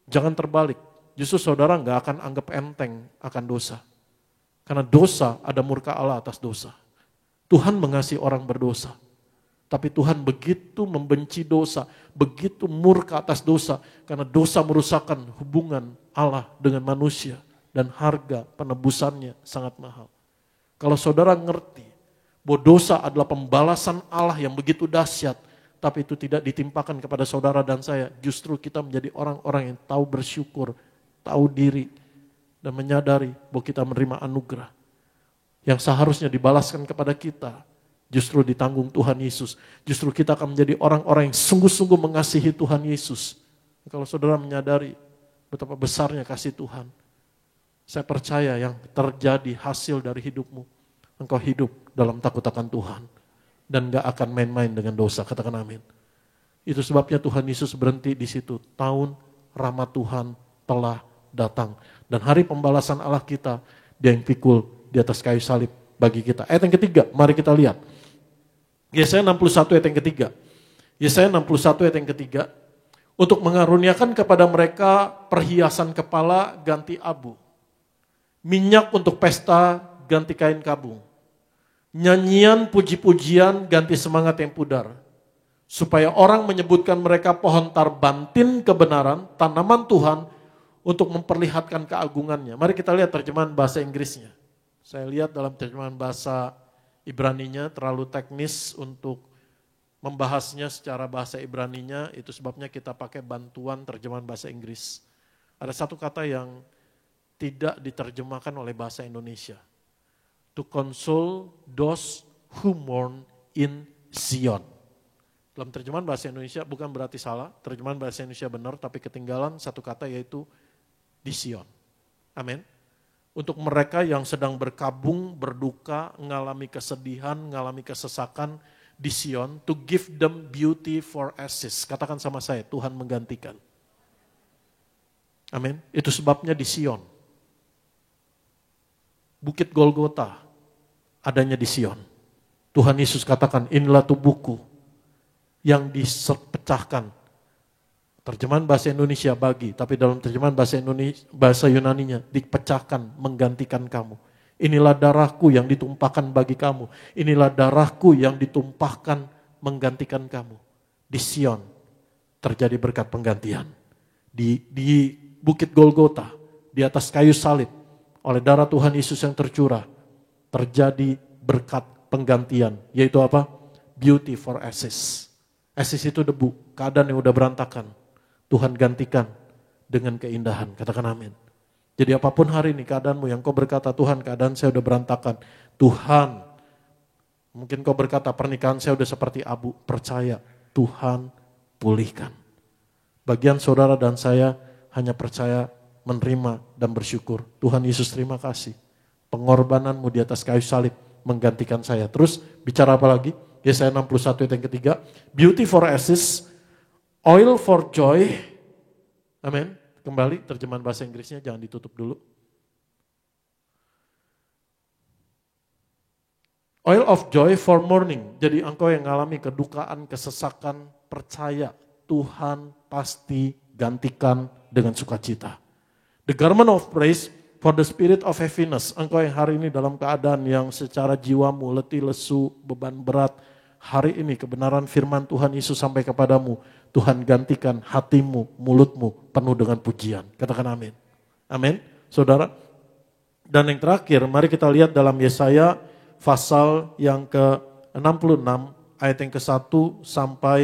jangan terbalik. Justru saudara gak akan anggap enteng akan dosa. Karena dosa ada murka Allah atas dosa. Tuhan mengasihi orang berdosa. Tapi Tuhan begitu membenci dosa, begitu murka atas dosa, karena dosa merusakkan hubungan Allah dengan manusia, dan harga penebusannya sangat mahal. Kalau saudara ngerti bahwa dosa adalah pembalasan Allah yang begitu dahsyat, tapi itu tidak ditimpakan kepada saudara dan saya, justru kita menjadi orang-orang yang tahu bersyukur, tahu diri, dan menyadari bahwa kita menerima anugerah yang seharusnya dibalaskan kepada kita. justru ditanggung Tuhan Yesus. Justru kita akan menjadi orang-orang yang sungguh-sungguh mengasihi Tuhan Yesus. Kalau saudara menyadari betapa besarnya kasih Tuhan, saya percaya yang terjadi hasil dari hidupmu, engkau hidup dalam takut akan Tuhan dan gak akan main-main dengan dosa. Katakan amin. Itu sebabnya Tuhan Yesus berhenti di situ. Tahun rahmat Tuhan telah datang. Dan hari pembalasan Allah kita, Dia yang pikul di atas kayu salib bagi kita. Ayat yang ketiga, mari kita lihat. Yesaya 61 ayat yang ketiga. Yesaya 61 ayat yang ketiga. Untuk mengaruniakan kepada mereka perhiasan kepala ganti abu. Minyak untuk pesta ganti kain kabung. Nyanyian puji-pujian ganti semangat yang pudar. Supaya orang menyebutkan mereka pohon tarbantin kebenaran, tanaman Tuhan untuk memperlihatkan keagungannya. Mari kita lihat terjemahan bahasa Inggrisnya. Saya lihat dalam terjemahan bahasa Ibraninya terlalu teknis untuk membahasnya secara bahasa Ibraninya, itu sebabnya kita pakai bantuan terjemahan bahasa Inggris. Ada satu kata yang tidak diterjemahkan oleh bahasa Indonesia. To console those who mourn in Zion. Dalam terjemahan bahasa Indonesia bukan berarti salah, terjemahan bahasa Indonesia benar, tapi ketinggalan satu kata yaitu di Sion. Amin. Untuk mereka yang sedang berkabung, berduka, mengalami kesedihan, mengalami kesesakan di Sion, to give them beauty for ashes. Katakan sama saya, Tuhan menggantikan. Amin. Itu sebabnya di Sion. Bukit Golgota adanya di Sion. Tuhan Yesus katakan, inilah tubuhku yang dipecahkan. Terjemahan bahasa Indonesia bagi, tapi dalam terjemahan bahasa Yunaninya dipecahkan menggantikan kamu. Inilah darahku yang ditumpahkan bagi kamu. Inilah darahku yang ditumpahkan menggantikan kamu. Di Sion terjadi berkat penggantian. Di Bukit Golgota, di atas kayu salib, oleh darah Tuhan Yesus yang tercurah, terjadi berkat penggantian. Yaitu apa? Beauty for ashes. Ashes itu debu, keadaan yang udah berantakan. Tuhan gantikan dengan keindahan. Katakan amin. Jadi apapun hari ini keadaanmu yang kau berkata, Tuhan keadaan saya udah berantakan. Tuhan, mungkin kau berkata pernikahan saya udah seperti abu. Percaya, Tuhan pulihkan. Bagian saudara dan saya hanya percaya, menerima dan bersyukur. Tuhan Yesus terima kasih. Pengorbananmu di atas kayu salib menggantikan saya. Terus bicara apa lagi? Yesaya 61 ayat yang ketiga. Beauty for ashes, oil for joy. Amin. Kembali terjemahan bahasa Inggrisnya, jangan ditutup dulu. Oil of joy for mourning. Jadi engkau yang mengalami kedukaan, kesesakan, percaya Tuhan pasti gantikan dengan sukacita. The garment of praise for the spirit of heaviness. Engkau yang hari ini dalam keadaan yang secara jiwamu letih lesu, beban berat. Hari ini kebenaran firman Tuhan Yesus sampai kepadamu. Tuhan gantikan hatimu, mulutmu penuh dengan pujian. Katakan amin. Amin. Saudara. Dan yang terakhir, mari kita lihat dalam Yesaya pasal yang ke-66 ayat yang ke-1 sampai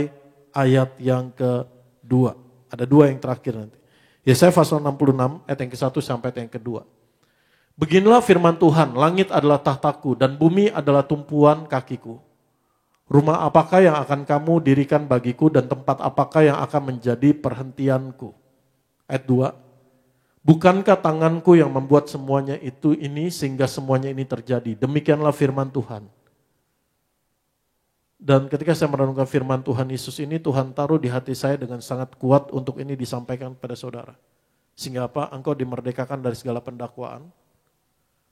ayat yang ke-2. Ada dua yang terakhir nanti. Yesaya pasal 66 ayat yang ke-1 sampai ayat yang ke-2. Beginilah firman Tuhan, langit adalah tahtaku dan bumi adalah tumpuan kakiku. Rumah apakah yang akan kamu dirikan bagiku dan tempat apakah yang akan menjadi perhentianku? Ayat 2. Bukankah tanganku yang membuat semuanya ini sehingga semuanya ini terjadi? Demikianlah firman Tuhan. Dan ketika saya merenungkan firman Tuhan Yesus ini, Tuhan taruh di hati saya dengan sangat kuat untuk ini disampaikan kepada saudara. Sehingga apa? Engkau dimerdekakan dari segala pendakwaan.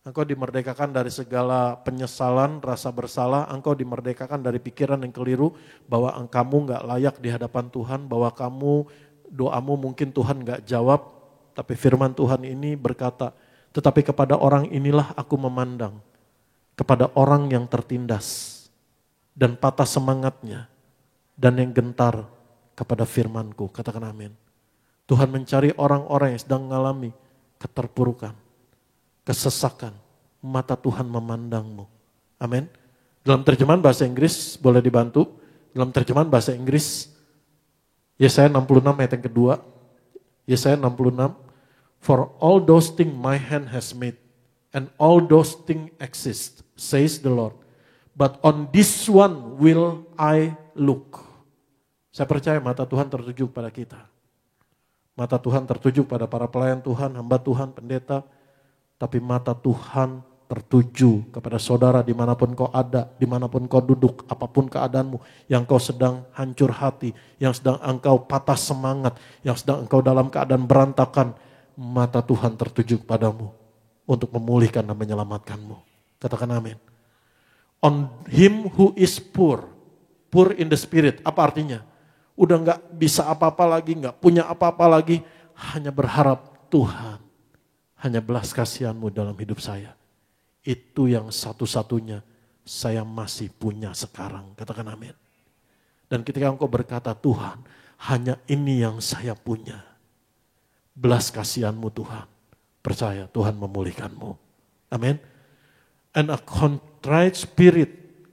Engkau dimerdekakan dari segala penyesalan, rasa bersalah. Engkau dimerdekakan dari pikiran yang keliru bahwa kamu gak layak di hadapan Tuhan, bahwa doamu mungkin Tuhan gak jawab. Tapi firman Tuhan ini berkata, tetapi kepada orang inilah aku memandang, kepada orang yang tertindas dan patah semangatnya dan yang gentar kepada firman-Ku. Katakan amin. Tuhan mencari orang-orang yang sedang mengalami keterpurukan, kesesakan, mata Tuhan memandangmu. Amin. Dalam terjemahan bahasa Inggris, boleh dibantu. Dalam terjemahan bahasa Inggris, Yesaya 66 ayat yang kedua. Yesaya 66. For all those things my hand has made, and all those things exist, says the Lord. But on this one will I look. Saya percaya mata Tuhan tertuju pada kita. Mata Tuhan tertuju pada para pelayan Tuhan, hamba Tuhan, pendeta. Tapi mata Tuhan tertuju kepada saudara dimanapun kau ada, dimanapun kau duduk, apapun keadaanmu. Yang kau sedang hancur hati, yang sedang engkau patah semangat, yang sedang engkau dalam keadaan berantakan. Mata Tuhan tertuju kepadamu untuk memulihkan dan menyelamatkanmu. Katakan amin. On him who is poor in the spirit. Apa artinya? Udah gak bisa apa-apa lagi, gak punya apa-apa lagi. Hanya berharap Tuhan, hanya belas kasihan-Mu dalam hidup saya. Itu yang satu-satunya saya masih punya sekarang. Katakan amin. Dan ketika engkau berkata, Tuhan, hanya ini yang saya punya. Belas kasihan-Mu Tuhan. Percaya Tuhan memulihkanmu. Amin. And a contrite spirit,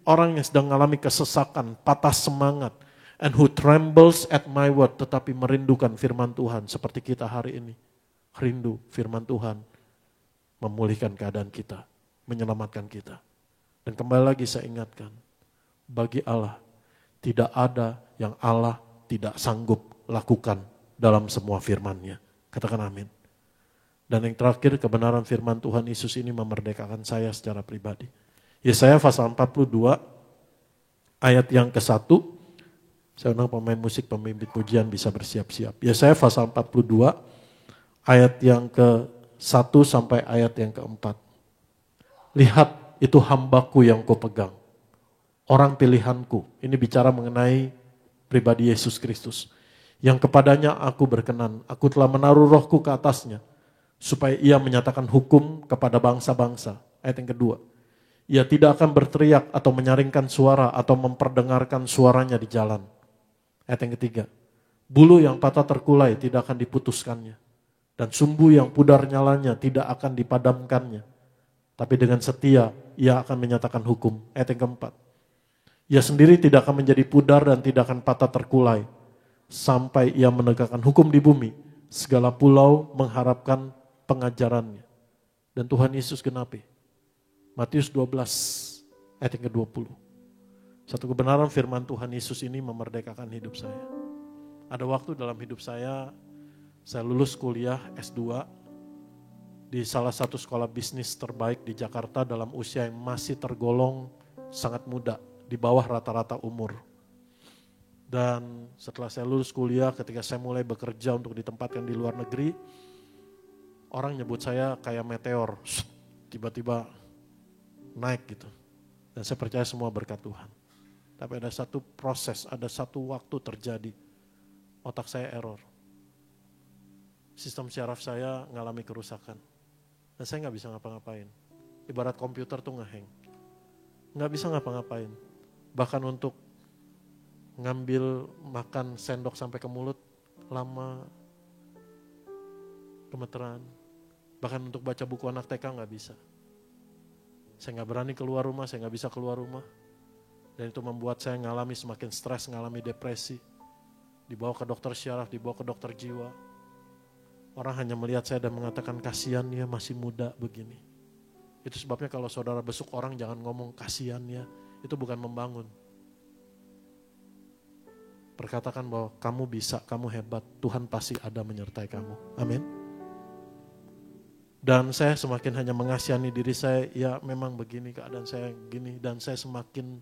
orang yang sedang mengalami kesesakan, patah semangat, and who trembles at my word, tetapi merindukan firman Tuhan seperti kita hari ini. Rindu firman Tuhan memulihkan keadaan kita, menyelamatkan kita. Dan kembali lagi saya ingatkan, bagi Allah tidak ada yang Allah tidak sanggup lakukan dalam semua firman-Nya. Katakan amin. Dan yang terakhir, kebenaran firman Tuhan Yesus ini memerdekakan saya secara pribadi. Yesaya pasal 42 ayat yang ke-1. Saya undang pemain musik, pemimpin pujian bisa bersiap-siap. Yesaya pasal 42 ayat yang ke-1 sampai ayat yang ke-4. Lihat, itu hambaku yang kau pegang. Orang pilihanku. Ini bicara mengenai pribadi Yesus Kristus. Yang kepadanya aku berkenan. Aku telah menaruh rohku ke atasnya. Supaya ia menyatakan hukum kepada bangsa-bangsa. Ayat yang kedua. Ia tidak akan berteriak atau menyaringkan suara atau memperdengarkan suaranya di jalan. Ayat yang ketiga. Bulu yang patah terkulai tidak akan diputuskannya. Dan sumbu yang pudar nyalanya tidak akan dipadamkannya. Tapi dengan setia ia akan menyatakan hukum. Ayat yang keempat. Ia sendiri tidak akan menjadi pudar dan tidak akan patah terkulai. Sampai ia menegakkan hukum di bumi. Segala pulau mengharapkan pengajarannya. Dan Tuhan Yesus genapi. Matius 12 ayat yang ke-20. Satu kebenaran firman Tuhan Yesus ini memerdekakan hidup saya. Ada waktu dalam hidup saya lulus kuliah S2 di salah satu sekolah bisnis terbaik di Jakarta dalam usia yang masih tergolong sangat muda, di bawah rata-rata umur. Dan setelah saya lulus kuliah, ketika saya mulai bekerja untuk ditempatkan di luar negeri, orang nyebut saya kayak meteor, tiba-tiba naik gitu. Dan saya percaya semua berkat Tuhan. Tapi ada satu proses, ada satu waktu terjadi, otak saya error. Sistem syaraf saya ngalami kerusakan. Dan saya gak bisa ngapa-ngapain. Ibarat komputer tuh ngehang. Gak bisa ngapa-ngapain. Bahkan untuk ngambil makan sendok sampai ke mulut, lama, gemeteran. Bahkan untuk baca buku anak TK gak bisa. Saya gak berani keluar rumah, saya gak bisa keluar rumah. Dan itu membuat saya ngalami semakin stres, ngalami depresi. Dibawa ke dokter syaraf, dibawa ke dokter jiwa. Orang hanya melihat saya dan mengatakan kasihan ya masih muda begini. Itu sebabnya kalau saudara besuk orang jangan ngomong kasihan ya. Itu bukan membangun. Perkatakan bahwa kamu bisa, kamu hebat. Tuhan pasti ada menyertai kamu. Amin. Dan saya semakin hanya mengasihani diri saya. Ya memang begini keadaan saya gini. Dan saya semakin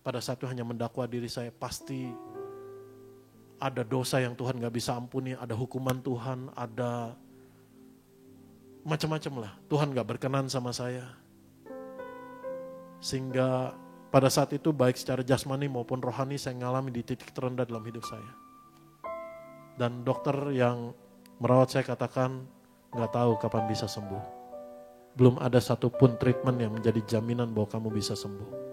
pada saat itu hanya mendakwa diri saya. Pasti ada dosa yang Tuhan gak bisa ampuni, ada hukuman Tuhan, ada macam-macam lah. Tuhan gak berkenan sama saya. Sehingga pada saat itu baik secara jasmani maupun rohani saya ngalami di titik terendah dalam hidup saya. Dan dokter yang merawat saya katakan gak tahu kapan bisa sembuh. Belum ada satupun treatment yang menjadi jaminan bahwa kamu bisa sembuh.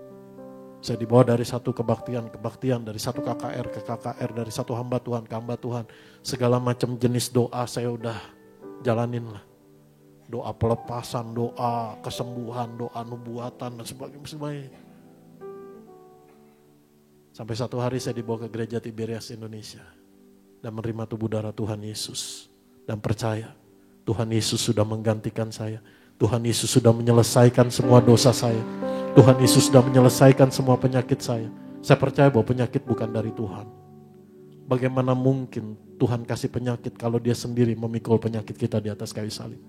Saya dibawa dari satu kebaktian, dari satu KKR ke KKR, dari satu hamba Tuhan ke hamba Tuhan. Segala macam jenis doa saya udah jalanin lah. Doa pelepasan, doa kesembuhan, doa nubuatan, dan sebagainya. Sampai satu hari saya dibawa ke gereja Tiberias Indonesia. Dan menerima tubuh darah Tuhan Yesus. Dan percaya Tuhan Yesus sudah menggantikan saya. Tuhan Yesus sudah menyelesaikan semua dosa saya. Tuhan Yesus sudah menyelesaikan semua penyakit saya. Saya percaya bahwa penyakit bukan dari Tuhan. Bagaimana mungkin Tuhan kasih penyakit kalau dia sendiri memikul penyakit kita di atas kayu salib.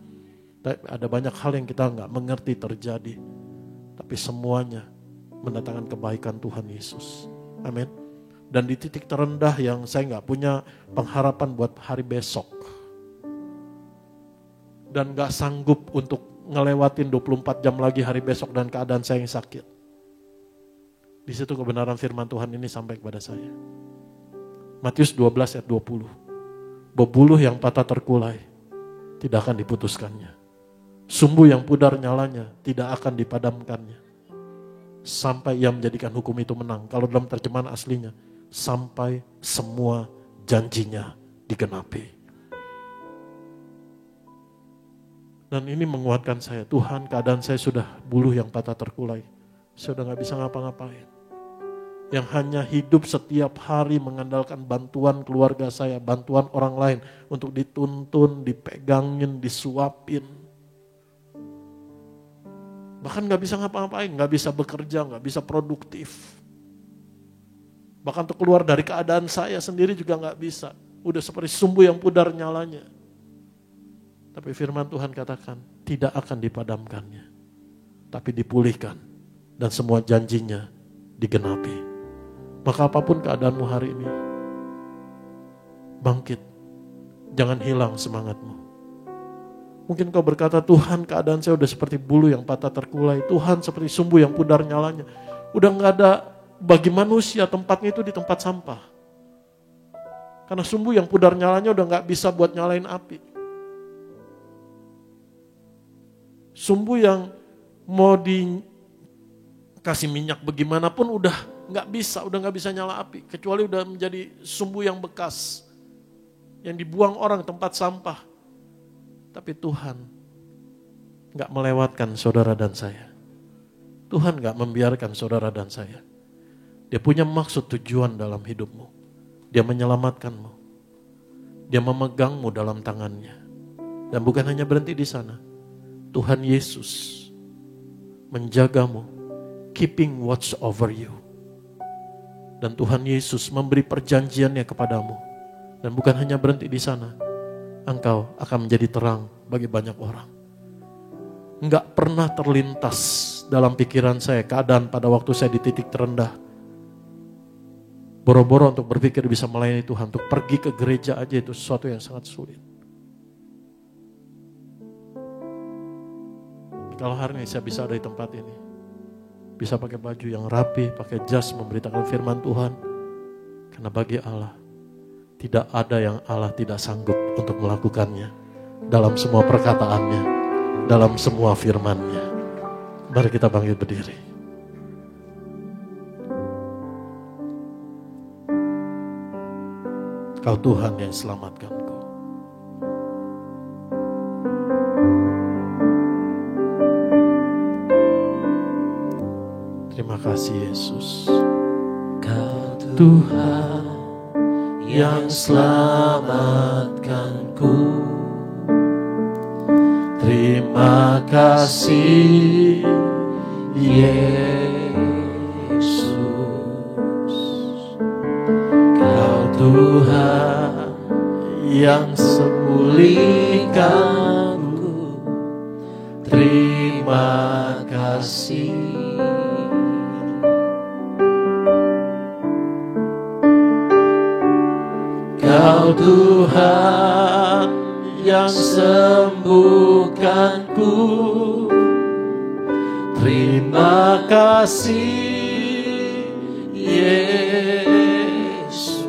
Ada banyak hal yang kita nggak mengerti terjadi. Tapi semuanya mendatangkan kebaikan Tuhan Yesus. Amin. Dan di titik terendah yang saya nggak punya pengharapan buat hari besok. Dan nggak sanggup untuk ngelewatin 24 jam lagi hari besok dan keadaan saya yang sakit. Di situ kebenaran firman Tuhan ini sampai kepada saya. Matius 12 ayat 20. Bebuluh yang patah terkulai tidak akan diputuskannya. Sumbu yang pudar nyalanya tidak akan dipadamkannya. Sampai ia menjadikan hukum itu menang. Kalau dalam terjemahan aslinya, sampai semua janjinya digenapi. Dan ini menguatkan saya. Tuhan, keadaan saya sudah buluh yang patah terkulai. Saya sudah gak bisa ngapa-ngapain. Yang hanya hidup setiap hari mengandalkan bantuan keluarga saya, bantuan orang lain untuk dituntun, dipegangin, disuapin. Bahkan gak bisa ngapa-ngapain, gak bisa bekerja, gak bisa produktif. Bahkan untuk keluar dari keadaan saya sendiri juga gak bisa. Udah seperti sumbu yang pudar nyalanya. Tapi firman Tuhan katakan, tidak akan dipadamkannya. Tapi dipulihkan. Dan semua janjinya digenapi. Maka apapun keadaanmu hari ini, bangkit. Jangan hilang semangatmu. Mungkin kau berkata, Tuhan keadaan saya udah seperti bulu yang patah terkulai. Tuhan seperti sumbu yang pudar nyalanya. Udah gak ada bagi manusia tempatnya itu di tempat sampah. Karena sumbu yang pudar nyalanya udah gak bisa buat nyalain api. Sumbu yang mau dikasih minyak bagaimanapun udah gak bisa nyala api. Kecuali udah menjadi sumbu yang bekas. Yang dibuang orang tempat sampah. Tapi Tuhan gak melewatkan saudara dan saya. Tuhan gak membiarkan saudara dan saya. Dia punya maksud tujuan dalam hidupmu. Dia menyelamatkanmu. Dia memegangmu dalam tangannya. Dan bukan hanya berhenti di sana. Tuhan Yesus menjagamu, keeping watch over you. Dan Tuhan Yesus memberi perjanjiannya kepadamu. Dan bukan hanya berhenti di sana. Engkau akan menjadi terang bagi banyak orang. Enggak pernah terlintas dalam pikiran saya keadaan pada waktu saya di titik terendah. Boro-boro untuk berpikir bisa melayani Tuhan, untuk pergi ke gereja aja itu sesuatu yang sangat sulit. Kalau hari ini saya bisa ada di tempat ini, bisa pakai baju yang rapi, pakai jas memberitakan firman Tuhan. Karena bagi Allah, tidak ada yang Allah tidak sanggup untuk melakukannya. Dalam semua perkataannya, dalam semua firman-Nya. Mari kita bangkit berdiri. Kau Tuhan yang selamatkanku. Terima kasih Yesus. Kau Tuhan yang selamatkanku. Terima kasih Yesus. Kau Tuhan yang sembuhkanku. Terima kasih. Kau Tuhan yang sembuhkanku. Terima kasih Yesus.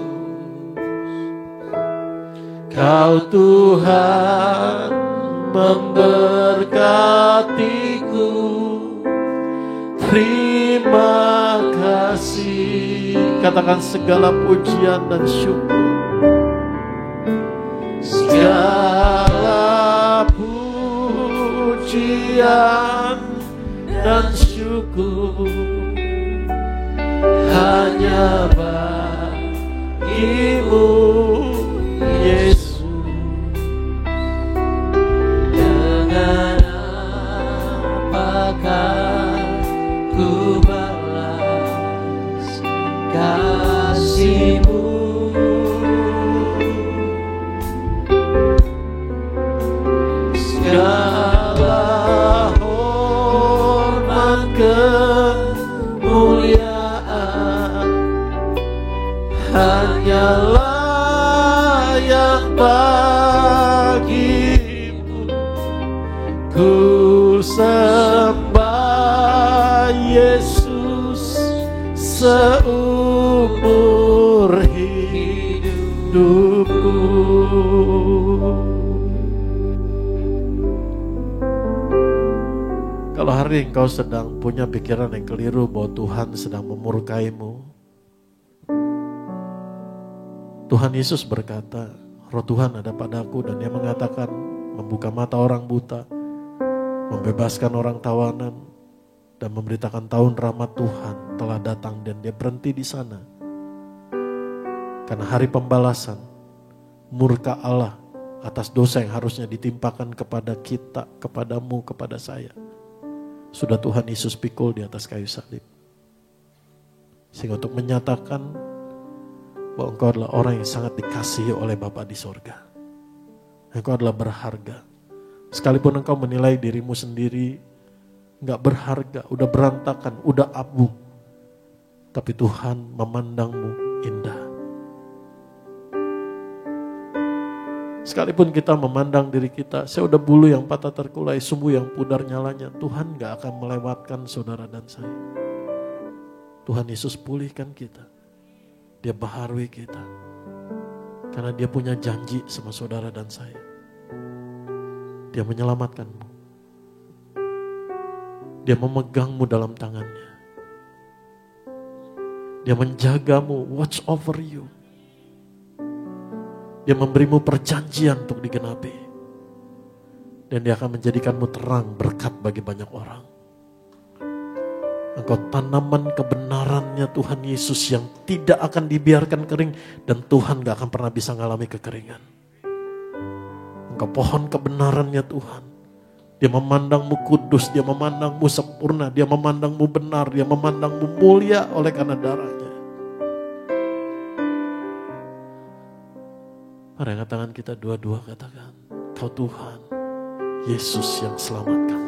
Kau Tuhan memberkatiku. Terima kasih. Katakan segala pujian dan syukur. Segala pujian dan syukur hanya bagimu Yesus. Dengan apakah ku hanyalah yang bagimu ku sembah Yesus seumur hidupku. Kalau hari engkau sedang punya pikiran yang keliru bahwa Tuhan sedang memurkaimu, Tuhan Yesus berkata, Roh Tuhan ada padaku dan Dia mengatakan membuka mata orang buta, membebaskan orang tawanan, dan memberitakan tahun rahmat Tuhan telah datang, dan Dia berhenti di sana. Karena hari pembalasan, murka Allah atas dosa yang harusnya ditimpakan kepada kita, kepadamu, kepada saya, sudah Tuhan Yesus pikul di atas kayu salib. Sehingga untuk menyatakan bahwa engkau adalah orang yang sangat dikasihi oleh Bapa di sorga. Engkau adalah berharga. Sekalipun engkau menilai dirimu sendiri gak berharga, udah berantakan, udah abu, tapi Tuhan memandangmu indah. Sekalipun kita memandang diri kita, saya udah bulu yang patah terkulai, sumbu yang pudar nyalanya, Tuhan gak akan melewatkan saudara dan saya. Tuhan Yesus pulihkan kita. Dia baharui kita. Karena Dia punya janji sama saudara dan saya. Dia menyelamatkanmu. Dia memegangmu dalam tangannya. Dia menjagamu, watch over you. Dia memberimu perjanjian untuk digenapi. Dan Dia akan menjadikanmu terang berkat bagi banyak orang. Engkau tanaman kebenarannya Tuhan Yesus yang tidak akan dibiarkan kering. Dan Tuhan gak akan pernah bisa mengalami kekeringan. Engkau pohon kebenarannya Tuhan. Dia memandangmu kudus, Dia memandangmu sempurna, Dia memandangmu benar, Dia memandangmu mulia oleh karena darahnya. Mari angkat tangan kita dua-dua, katakan, Kau Tuhan, Yesus yang selamatkanku.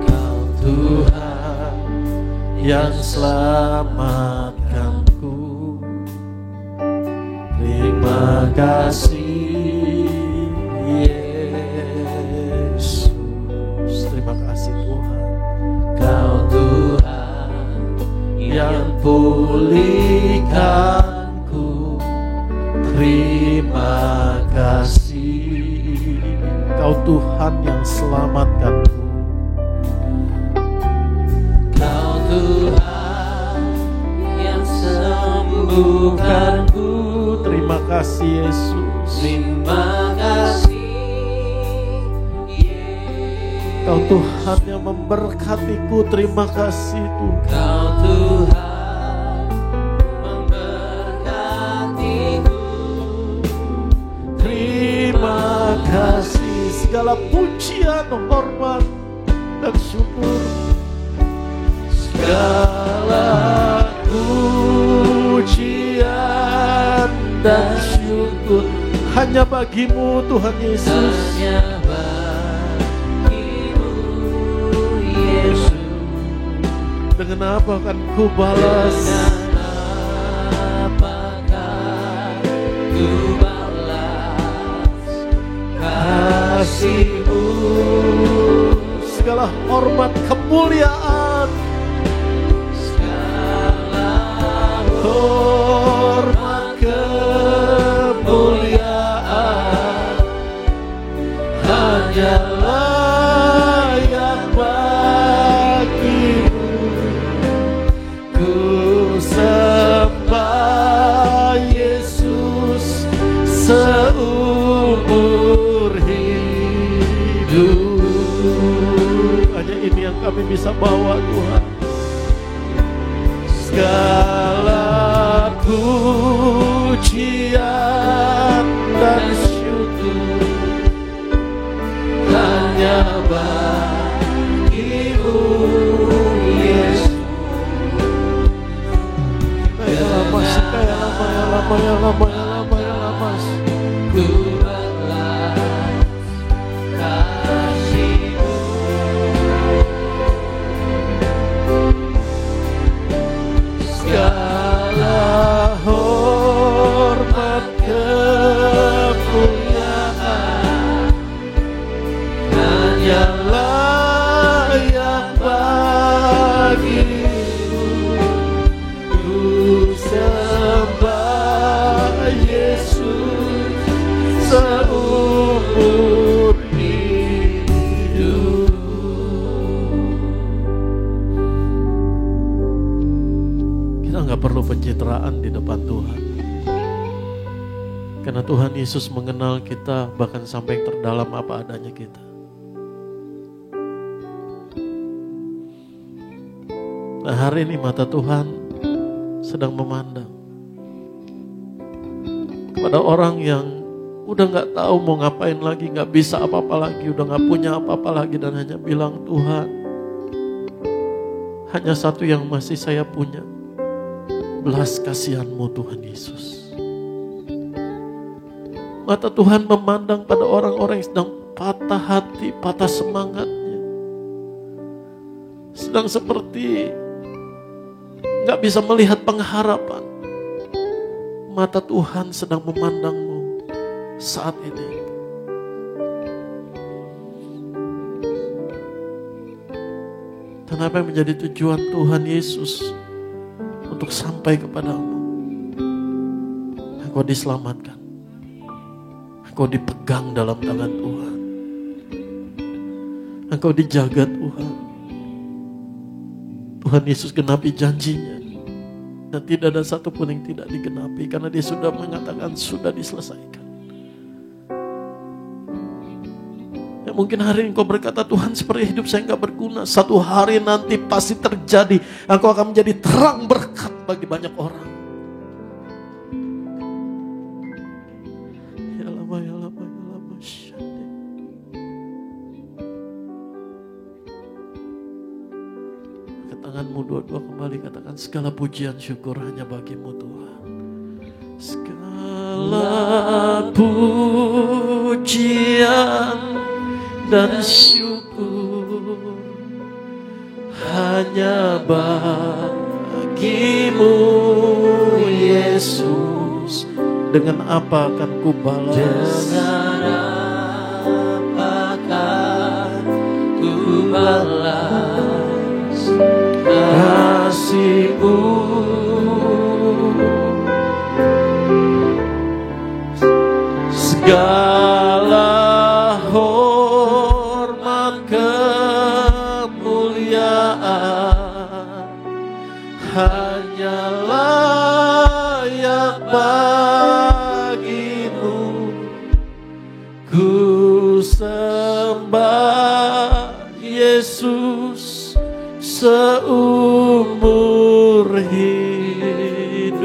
Kau Tuhan yang selamatkanku. Terima kasih Yesus. Terima kasih Tuhan. Kau Tuhan yang pulihkanku. Terima kasih. Kau Tuhan yang selamatkanku. Kau Tuhan yang sembuhkanku. Terima kasih Yesus. Terima kasih Yesus. Kau Tuhan yang memberkatiku. Terima kasih Tuhan. Kau Tuhan memberkatiku. Terima kasih. Segala pujian, hormat, dan syukur. Segala pujian dan syukur hanya bagimu Tuhan Yesus. Hanya bagimu Yesus. Dengan apa akan ku balas? Dengan apa akan ku balas kasih-Mu? Segala hormat kemuliaan, segala hormat kemuliaan hanyalah yang bagimu. Ku sembah Yesus seumur hidup. Hanya ini yang kami bisa bawa Tuhan. Segala pujian dan syukur hanya bagimu Yesus. Ya lama, ya lama, ya lama, ya lama, ya lama, ya lama. Ku balas kasih-Mu. Karena Tuhan Yesus mengenal kita bahkan sampai yang terdalam apa adanya kita. Nah, hari ini mata Tuhan sedang memandang kepada orang yang udah gak tahu mau ngapain lagi, gak bisa apa-apa lagi, udah gak punya apa-apa lagi, dan hanya bilang, Tuhan, hanya satu yang masih saya punya, belas kasihan-Mu Tuhan Yesus. Mata Tuhan memandang pada orang-orang yang sedang patah hati, patah semangatnya. Sedang seperti gak bisa melihat pengharapan. Mata Tuhan sedang memandangmu saat ini. Dan apa yang menjadi tujuan Tuhan Yesus untuk sampai kepadamu? Engkau diselamatkan. Engkau dipegang dalam tangan Tuhan. Engkau dijaga Tuhan. Tuhan Yesus genapi janjinya. Dan tidak ada satupun yang tidak digenapi. Karena Dia sudah mengatakan sudah diselesaikan. Ya, mungkin hari ini engkau berkata, Tuhan, seperti hidup saya gak berguna. Satu hari nanti pasti terjadi. Engkau akan menjadi terang berkat bagi banyak orang. Tanganmu dua-dua kembali, katakan segala pujian syukur hanya bagimu Tuhan. Segala pujian dan syukur hanya bagimu Yesus. Dengan apa akan ku balas? Dengan apakah ku balas kasih-Mu? Segala hormat kemuliaan hanya layak bagimu. Ku sembah Yesus seumur hidupku.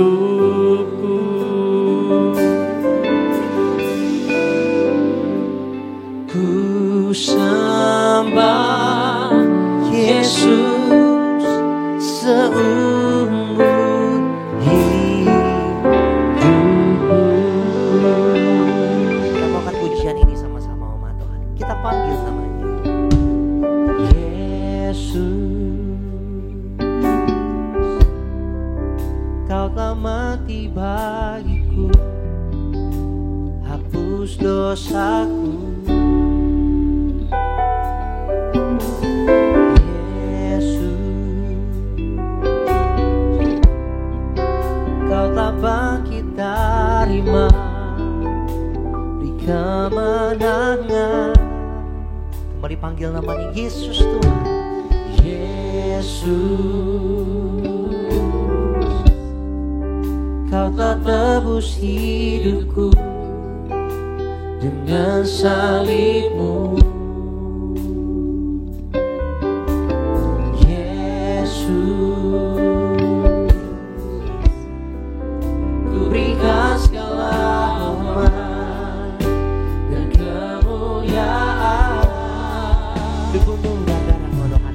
Ku sembah Yesus seumur hidupku. Kita bawakan pujian ini sama-sama umat Tuhan. Kita panggil namanya Yesus. Kau telah mati bagiku, hapus dosaku. Yesus, Kau telah bangkit dari mati kemenangan. Kembali panggil namanya Yesus Tuhan. Yesus, Kau telah tebus hidupku dengan salib-Mu. Yesus, Ku berikan segala hormat dan kemuliaan. Tubuh-Mu dan darah-Mu Tuhan.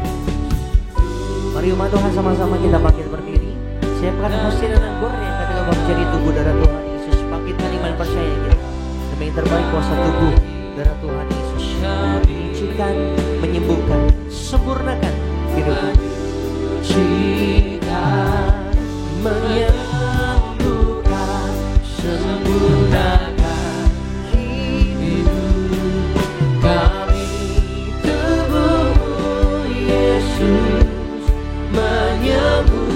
Mari umat Tuhan sama-sama kita bangkit berdiri. Siapkan musik dan anggur yang menjadi tubuh darah Tuhan Yesus. Bangkitkan iman percaya kita. Demi yang terbaik kuasa tubuh darah Tuhan Yesus menyucikan, menyembuhkan, sempurnakan hidupmu. Menyucikan, menyembuhkan, sempurnakan hidup kami. Tubuh-Mu Yesus menyembuhkan.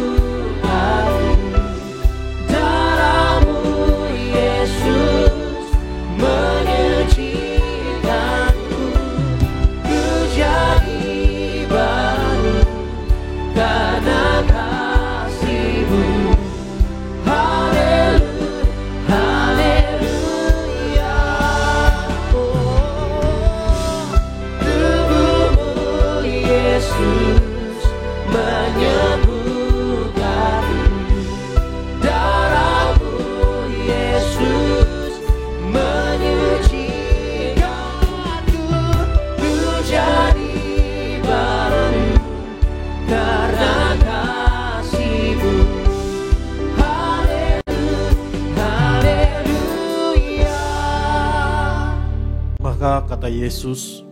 Maka kata Yesus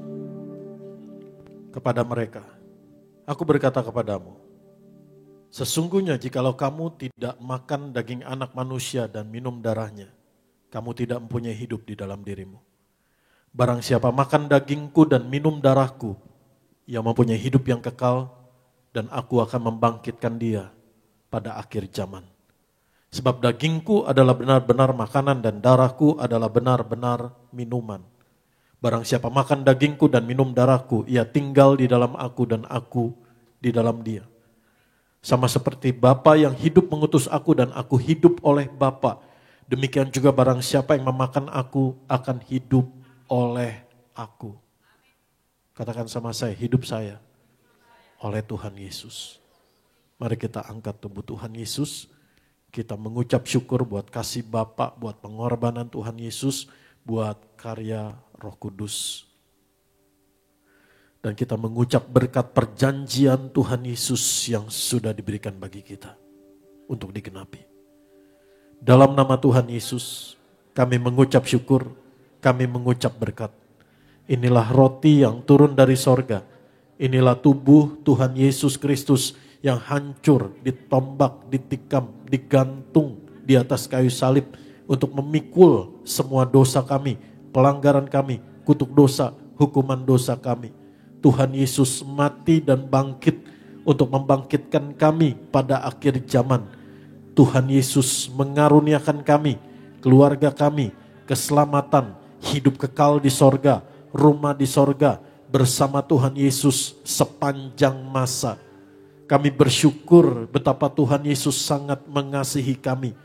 kepada mereka, aku berkata kepadamu, sesungguhnya jikalau kamu tidak makan daging anak manusia dan minum darahnya, kamu tidak mempunyai hidup di dalam dirimu. Barang siapa makan dagingku dan minum darahku, ia mempunyai hidup yang kekal, dan aku akan membangkitkan dia pada akhir zaman. Sebab dagingku adalah benar-benar makanan dan darahku adalah benar-benar minuman. Barang siapa makan dagingku dan minum darahku, ia tinggal di dalam aku dan aku di dalam dia. Sama seperti Bapa yang hidup mengutus aku dan aku hidup oleh Bapa, demikian juga barang siapa yang memakan aku akan hidup oleh aku. Katakan sama saya, hidup saya oleh Tuhan Yesus. Mari kita angkat tubuh Tuhan Yesus. Kita mengucap syukur buat kasih Bapa, buat pengorbanan Tuhan Yesus, buat karya Roh Kudus. Dan kita mengucap berkat perjanjian Tuhan Yesus yang sudah diberikan bagi kita untuk digenapi. Dalam nama Tuhan Yesus, kami mengucap syukur, kami mengucap berkat. Inilah roti yang turun dari sorga. Inilah tubuh Tuhan Yesus Kristus yang hancur, ditombak, ditikam, digantung di atas kayu salib untuk memikul semua dosa kami, pelanggaran kami, kutuk dosa, hukuman dosa kami. Tuhan Yesus mati dan bangkit untuk membangkitkan kami pada akhir zaman. Tuhan Yesus mengaruniakan kami, keluarga kami, keselamatan, hidup kekal di sorga, rumah di sorga, bersama Tuhan Yesus sepanjang masa. Kami bersyukur betapa Tuhan Yesus sangat mengasihi kami.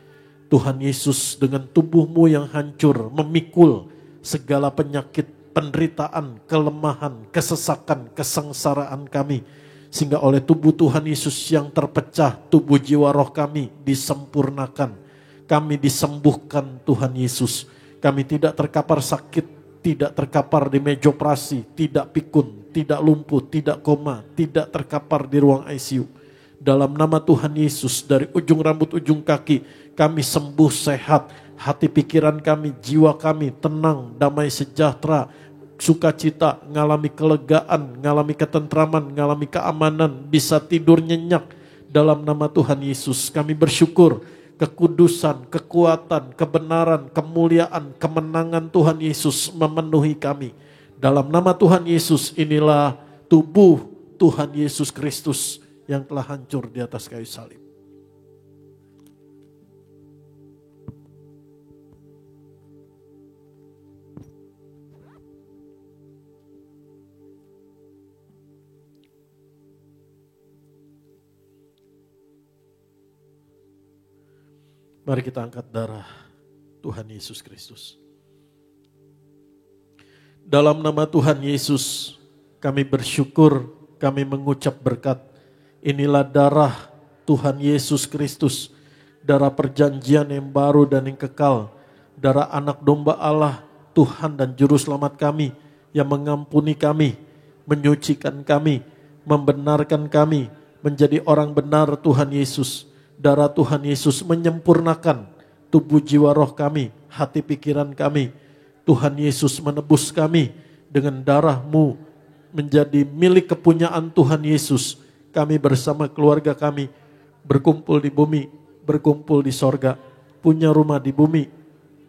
Tuhan Yesus dengan tubuh-Mu yang hancur memikul segala penyakit, penderitaan, kelemahan, kesesakan, kesengsaraan kami. Sehingga oleh tubuh Tuhan Yesus yang terpecah, tubuh jiwa roh kami disempurnakan. Kami disembuhkan Tuhan Yesus. Kami tidak terkapar sakit, tidak terkapar di meja operasi, tidak pikun, tidak lumpuh, tidak koma, tidak terkapar di ruang ICU. Dalam nama Tuhan Yesus, dari ujung rambut ujung kaki, kami sembuh sehat. Hati pikiran kami, jiwa kami tenang, damai sejahtera, sukacita, ngalami kelegaan, ngalami ketentraman, ngalami keamanan, bisa tidur nyenyak. Dalam nama Tuhan Yesus, kami bersyukur kekudusan, kekuatan, kebenaran, kemuliaan, kemenangan Tuhan Yesus memenuhi kami. Dalam nama Tuhan Yesus, inilah tubuh Tuhan Yesus Kristus yang telah hancur di atas kayu salib. Mari kita angkat darah Tuhan Yesus Kristus. Dalam nama Tuhan Yesus, kami bersyukur, kami mengucap berkat. Inilah darah Tuhan Yesus Kristus, darah perjanjian yang baru dan yang kekal, darah anak domba Allah, Tuhan dan Juru Selamat kami, yang mengampuni kami, menyucikan kami, membenarkan kami, menjadi orang benar Tuhan Yesus. Darah Tuhan Yesus menyempurnakan tubuh jiwa roh kami, hati pikiran kami. Tuhan Yesus menebus kami dengan darah-Mu menjadi milik kepunyaan Tuhan Yesus. Kami bersama keluarga kami berkumpul di bumi, berkumpul di sorga, punya rumah di bumi,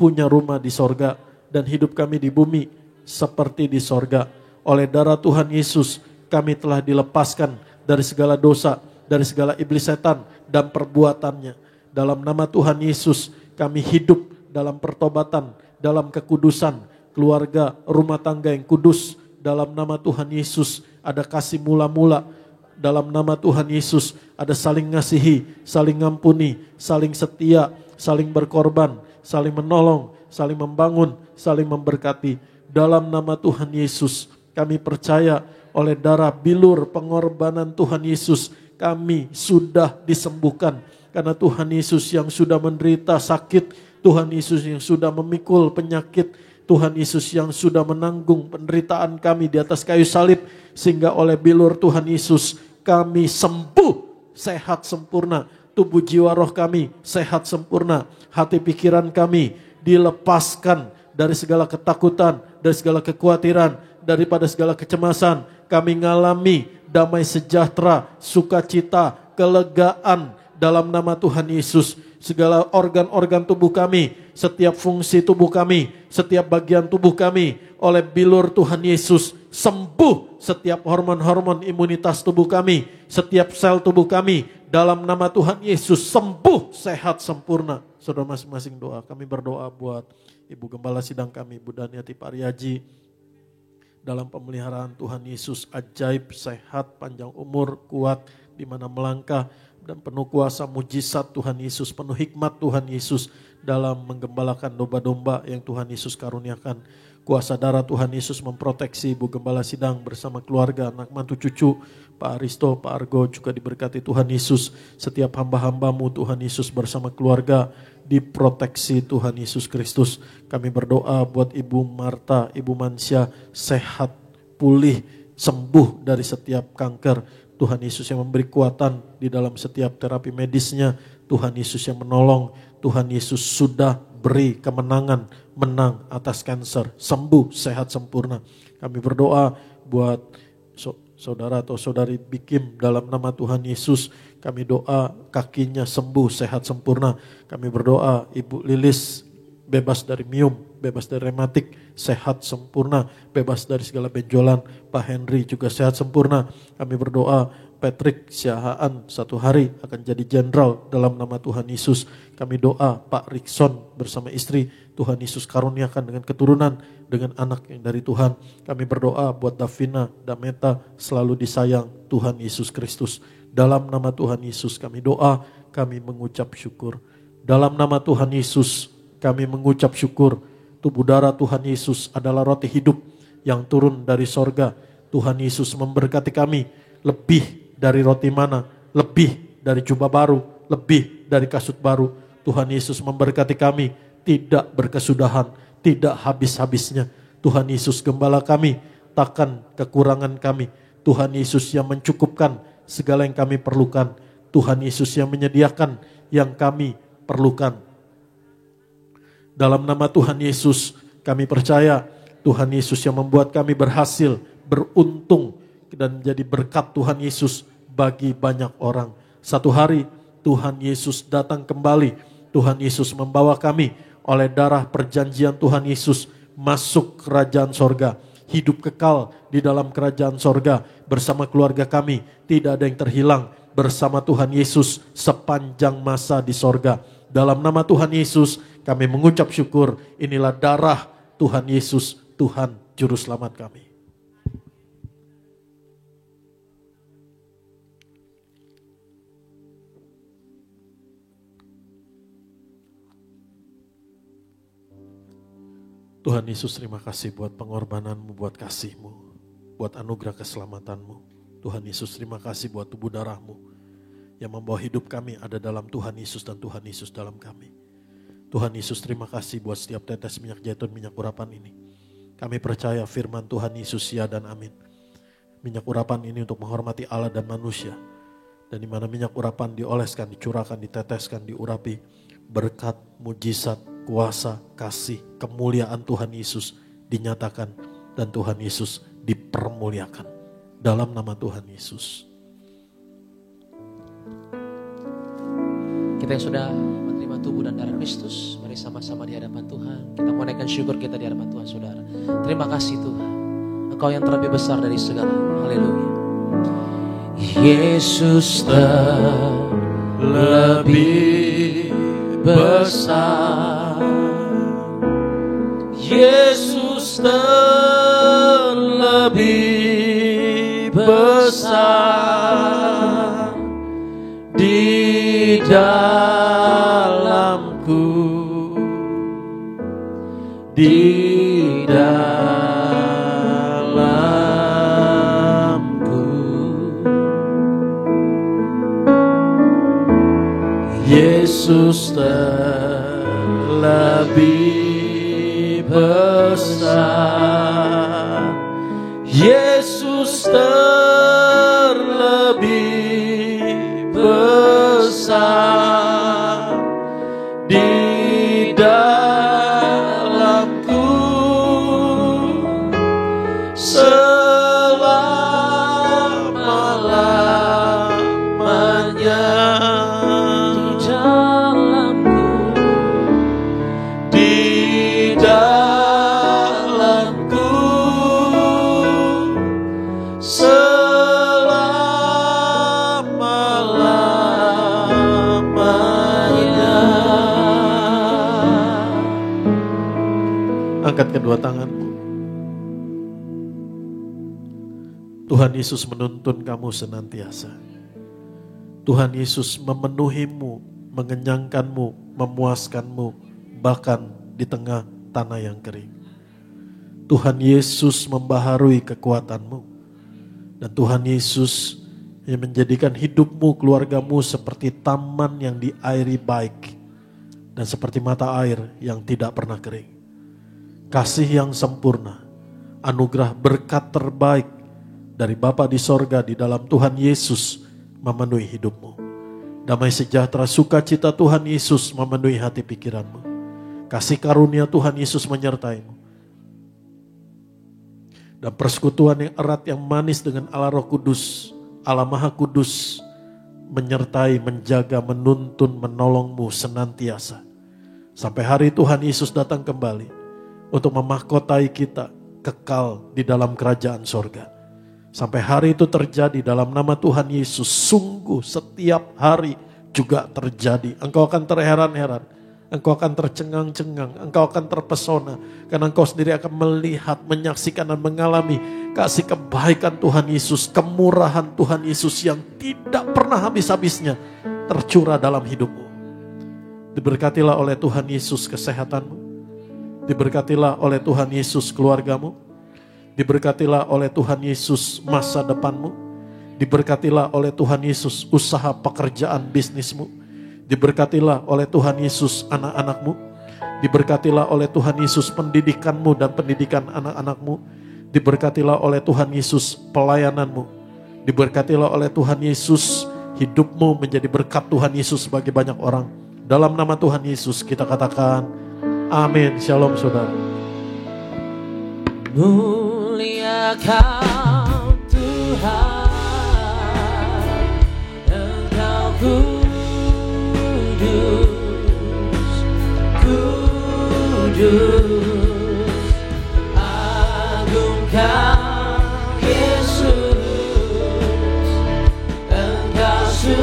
punya rumah di sorga, dan hidup kami di bumi seperti di sorga. Oleh darah Tuhan Yesus kami telah dilepaskan dari segala dosa, dari segala iblis setan dan perbuatannya. Dalam nama Tuhan Yesus kami hidup dalam pertobatan, dalam kekudusan, keluarga, rumah tangga yang kudus. Dalam nama Tuhan Yesus ada kasih mula-mula. Dalam nama Tuhan Yesus ada saling ngasihi, saling ngampuni, saling setia, saling berkorban, saling menolong, saling membangun, saling memberkati. Dalam nama Tuhan Yesus kami percaya oleh darah bilur pengorbanan Tuhan Yesus kami sudah disembuhkan. Karena Tuhan Yesus yang sudah menderita sakit, Tuhan Yesus yang sudah memikul penyakit, Tuhan Yesus yang sudah menanggung penderitaan kami di atas kayu salib, sehingga oleh bilur Tuhan Yesus kami sembuh, sehat sempurna. Tubuh jiwa roh kami sehat sempurna. Hati pikiran kami dilepaskan dari segala ketakutan, dari segala kekhawatiran, daripada segala kecemasan. Kami ngalami damai sejahtera, sukacita, kelegaan dalam nama Tuhan Yesus. Segala organ-organ tubuh kami, setiap fungsi tubuh kami, setiap bagian tubuh kami oleh bilur Tuhan Yesus sembuh. Setiap hormon-hormon imunitas tubuh kami, setiap sel tubuh kami dalam nama Tuhan Yesus sembuh, sehat, sempurna. Saudara masing-masing doa. Kami berdoa buat Ibu Gembala Sidang kami, Ibu Daniati Pariaji. Dalam pemeliharaan Tuhan Yesus, ajaib, sehat, panjang umur, kuat, di mana melangkah, dan penuh kuasa mujizat Tuhan Yesus, penuh hikmat Tuhan Yesus dalam menggembalakan domba-domba yang Tuhan Yesus karuniakan. Kuasa darah Tuhan Yesus memproteksi Ibu Gembala Sidang bersama keluarga, anak mantu cucu, Pak Aristo, Pak Argo juga diberkati Tuhan Yesus. Setiap hamba-hambamu Tuhan Yesus bersama keluarga diproteksi Tuhan Yesus Kristus. Kami berdoa buat Ibu Marta, Ibu Mansya sehat, pulih, sembuh dari setiap kanker. Tuhan Yesus yang memberi kekuatan di dalam setiap terapi medisnya. Tuhan Yesus yang menolong. Tuhan Yesus sudah beri kemenangan, menang atas kanker, sembuh, sehat, sempurna. Kami berdoa buat saudara atau saudari Bikim dalam nama Tuhan Yesus. Kami doa kakinya sembuh, sehat, sempurna. Kami berdoa Ibu Lilis bebas dari miom, bebas dari rematik, sehat, sempurna, bebas dari segala benjolan. Pak Henry juga sehat, sempurna. Kami berdoa Patrick Siahaan 1 hari akan jadi jenderal dalam nama Tuhan Yesus. Kami doa Pak Rickson bersama istri, Tuhan Yesus karuniakan dengan keturunan, dengan anak yang dari Tuhan. Kami berdoa buat Davina, Dameta selalu disayang Tuhan Yesus Kristus. Dalam nama Tuhan Yesus kami doa, kami mengucap syukur. Dalam nama Tuhan Yesus kami mengucap syukur. Tubuh darah Tuhan Yesus adalah roti hidup yang turun dari sorga. Tuhan Yesus memberkati kami lebih dari roti mana, lebih dari jubah baru, lebih dari kasut baru. Tuhan Yesus memberkati kami tidak berkesudahan, tidak habis-habisnya. Tuhan Yesus gembala kami, takkan kekurangan kami. Tuhan Yesus yang mencukupkan segala yang kami perlukan. Tuhan Yesus yang menyediakan yang kami perlukan. Dalam nama Tuhan Yesus kami percaya Tuhan Yesus yang membuat kami berhasil, beruntung dan menjadi berkat Tuhan Yesus bagi banyak orang. Satu hari Tuhan Yesus datang kembali. Tuhan Yesus membawa kami oleh darah perjanjian Tuhan Yesus masuk kerajaan sorga. Hidup kekal di dalam kerajaan sorga bersama keluarga kami. Tidak ada yang terhilang bersama Tuhan Yesus sepanjang masa di sorga. Dalam nama Tuhan Yesus kami mengucap syukur. Inilah darah Tuhan Yesus, Tuhan Juru Selamat kami. Tuhan Yesus, terima kasih buat pengorbananmu, buat kasihmu, buat anugerah keselamatanmu. Tuhan Yesus, terima kasih buat tubuh darahmu yang membawa hidup kami ada dalam Tuhan Yesus dan Tuhan Yesus dalam kami. Tuhan Yesus, terima kasih buat setiap tetes minyak zaitun, minyak urapan ini. Kami percaya firman Tuhan Yesus ya dan amin. Minyak urapan ini untuk menghormati Allah dan manusia. Dan di mana minyak urapan dioleskan, dicurahkan, diteteskan, diurapi. Berkat, mujizat, kuasa, kasih, kemuliaan Tuhan Yesus dinyatakan. Dan Tuhan Yesus dipermuliakan. Dalam nama Tuhan Yesus. Kita yang sudah menerima tubuh dan darah Kristus, mari sama-sama di hadapan Tuhan. Kita menaikkan syukur kita di hadapan Tuhan, saudara. Terima kasih Tuhan, Engkau yang terlebih besar dari segala. Haleluya. Yesus terlebih besar. Yesus terlebih besar di dalamku, di dalamku. Yesus terlebih besar. Yesus terlebih besar di dalamku, Angkat kedua tanganmu. Tuhan Yesus menuntun kamu senantiasa. Tuhan Yesus memenuhimu, mengenyangkanmu, memuaskanmu, bahkan di tengah tanah yang kering. Tuhan Yesus membaharui kekuatanmu. Dan Tuhan Yesus yang menjadikan hidupmu, keluargamu seperti taman yang diairi baik. Dan seperti mata air yang tidak pernah kering. Kasih yang sempurna, anugerah berkat terbaik dari Bapa di sorga di dalam Tuhan Yesus memenuhi hidupmu. Damai sejahtera sukacita Tuhan Yesus memenuhi hati pikiranmu. Kasih karunia Tuhan Yesus menyertaimu. Dan persekutuan yang erat yang manis dengan Allah Roh Kudus, Allah Maha Kudus, menyertai, menjaga, menuntun, menolongmu senantiasa. Sampai hari Tuhan Yesus datang kembali untuk memahkotai kita kekal di dalam kerajaan sorga. Sampai hari itu terjadi dalam nama Tuhan Yesus, sungguh setiap hari juga terjadi. Engkau akan terheran-heran, engkau akan tercengang-cengang, engkau akan terpesona. Karena engkau sendiri akan melihat, menyaksikan dan mengalami kasih kebaikan Tuhan Yesus, kemurahan Tuhan Yesus yang tidak pernah habis-habisnya tercurah dalam hidupmu. Diberkatilah oleh Tuhan Yesus kesehatanmu. Diberkatilah oleh Tuhan Yesus keluargamu. Diberkatilah oleh Tuhan Yesus masa depanmu. Diberkatilah oleh Tuhan Yesus usaha pekerjaan bisnismu. Diberkatilah oleh Tuhan Yesus anak-anakmu. Diberkatilah oleh Tuhan Yesus pendidikanmu dan pendidikan anak-anakmu. Diberkatilah oleh Tuhan Yesus pelayananmu. Diberkatilah oleh Tuhan Yesus hidupmu menjadi berkat Tuhan Yesus bagi banyak orang. Dalam nama Tuhan Yesus kita katakan amin. Shalom saudara. Muliakan Tuhan, Engkau kudus, kudus, agungkan Yesus, Engkau suci.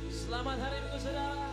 Selamat hari Minggu saudara.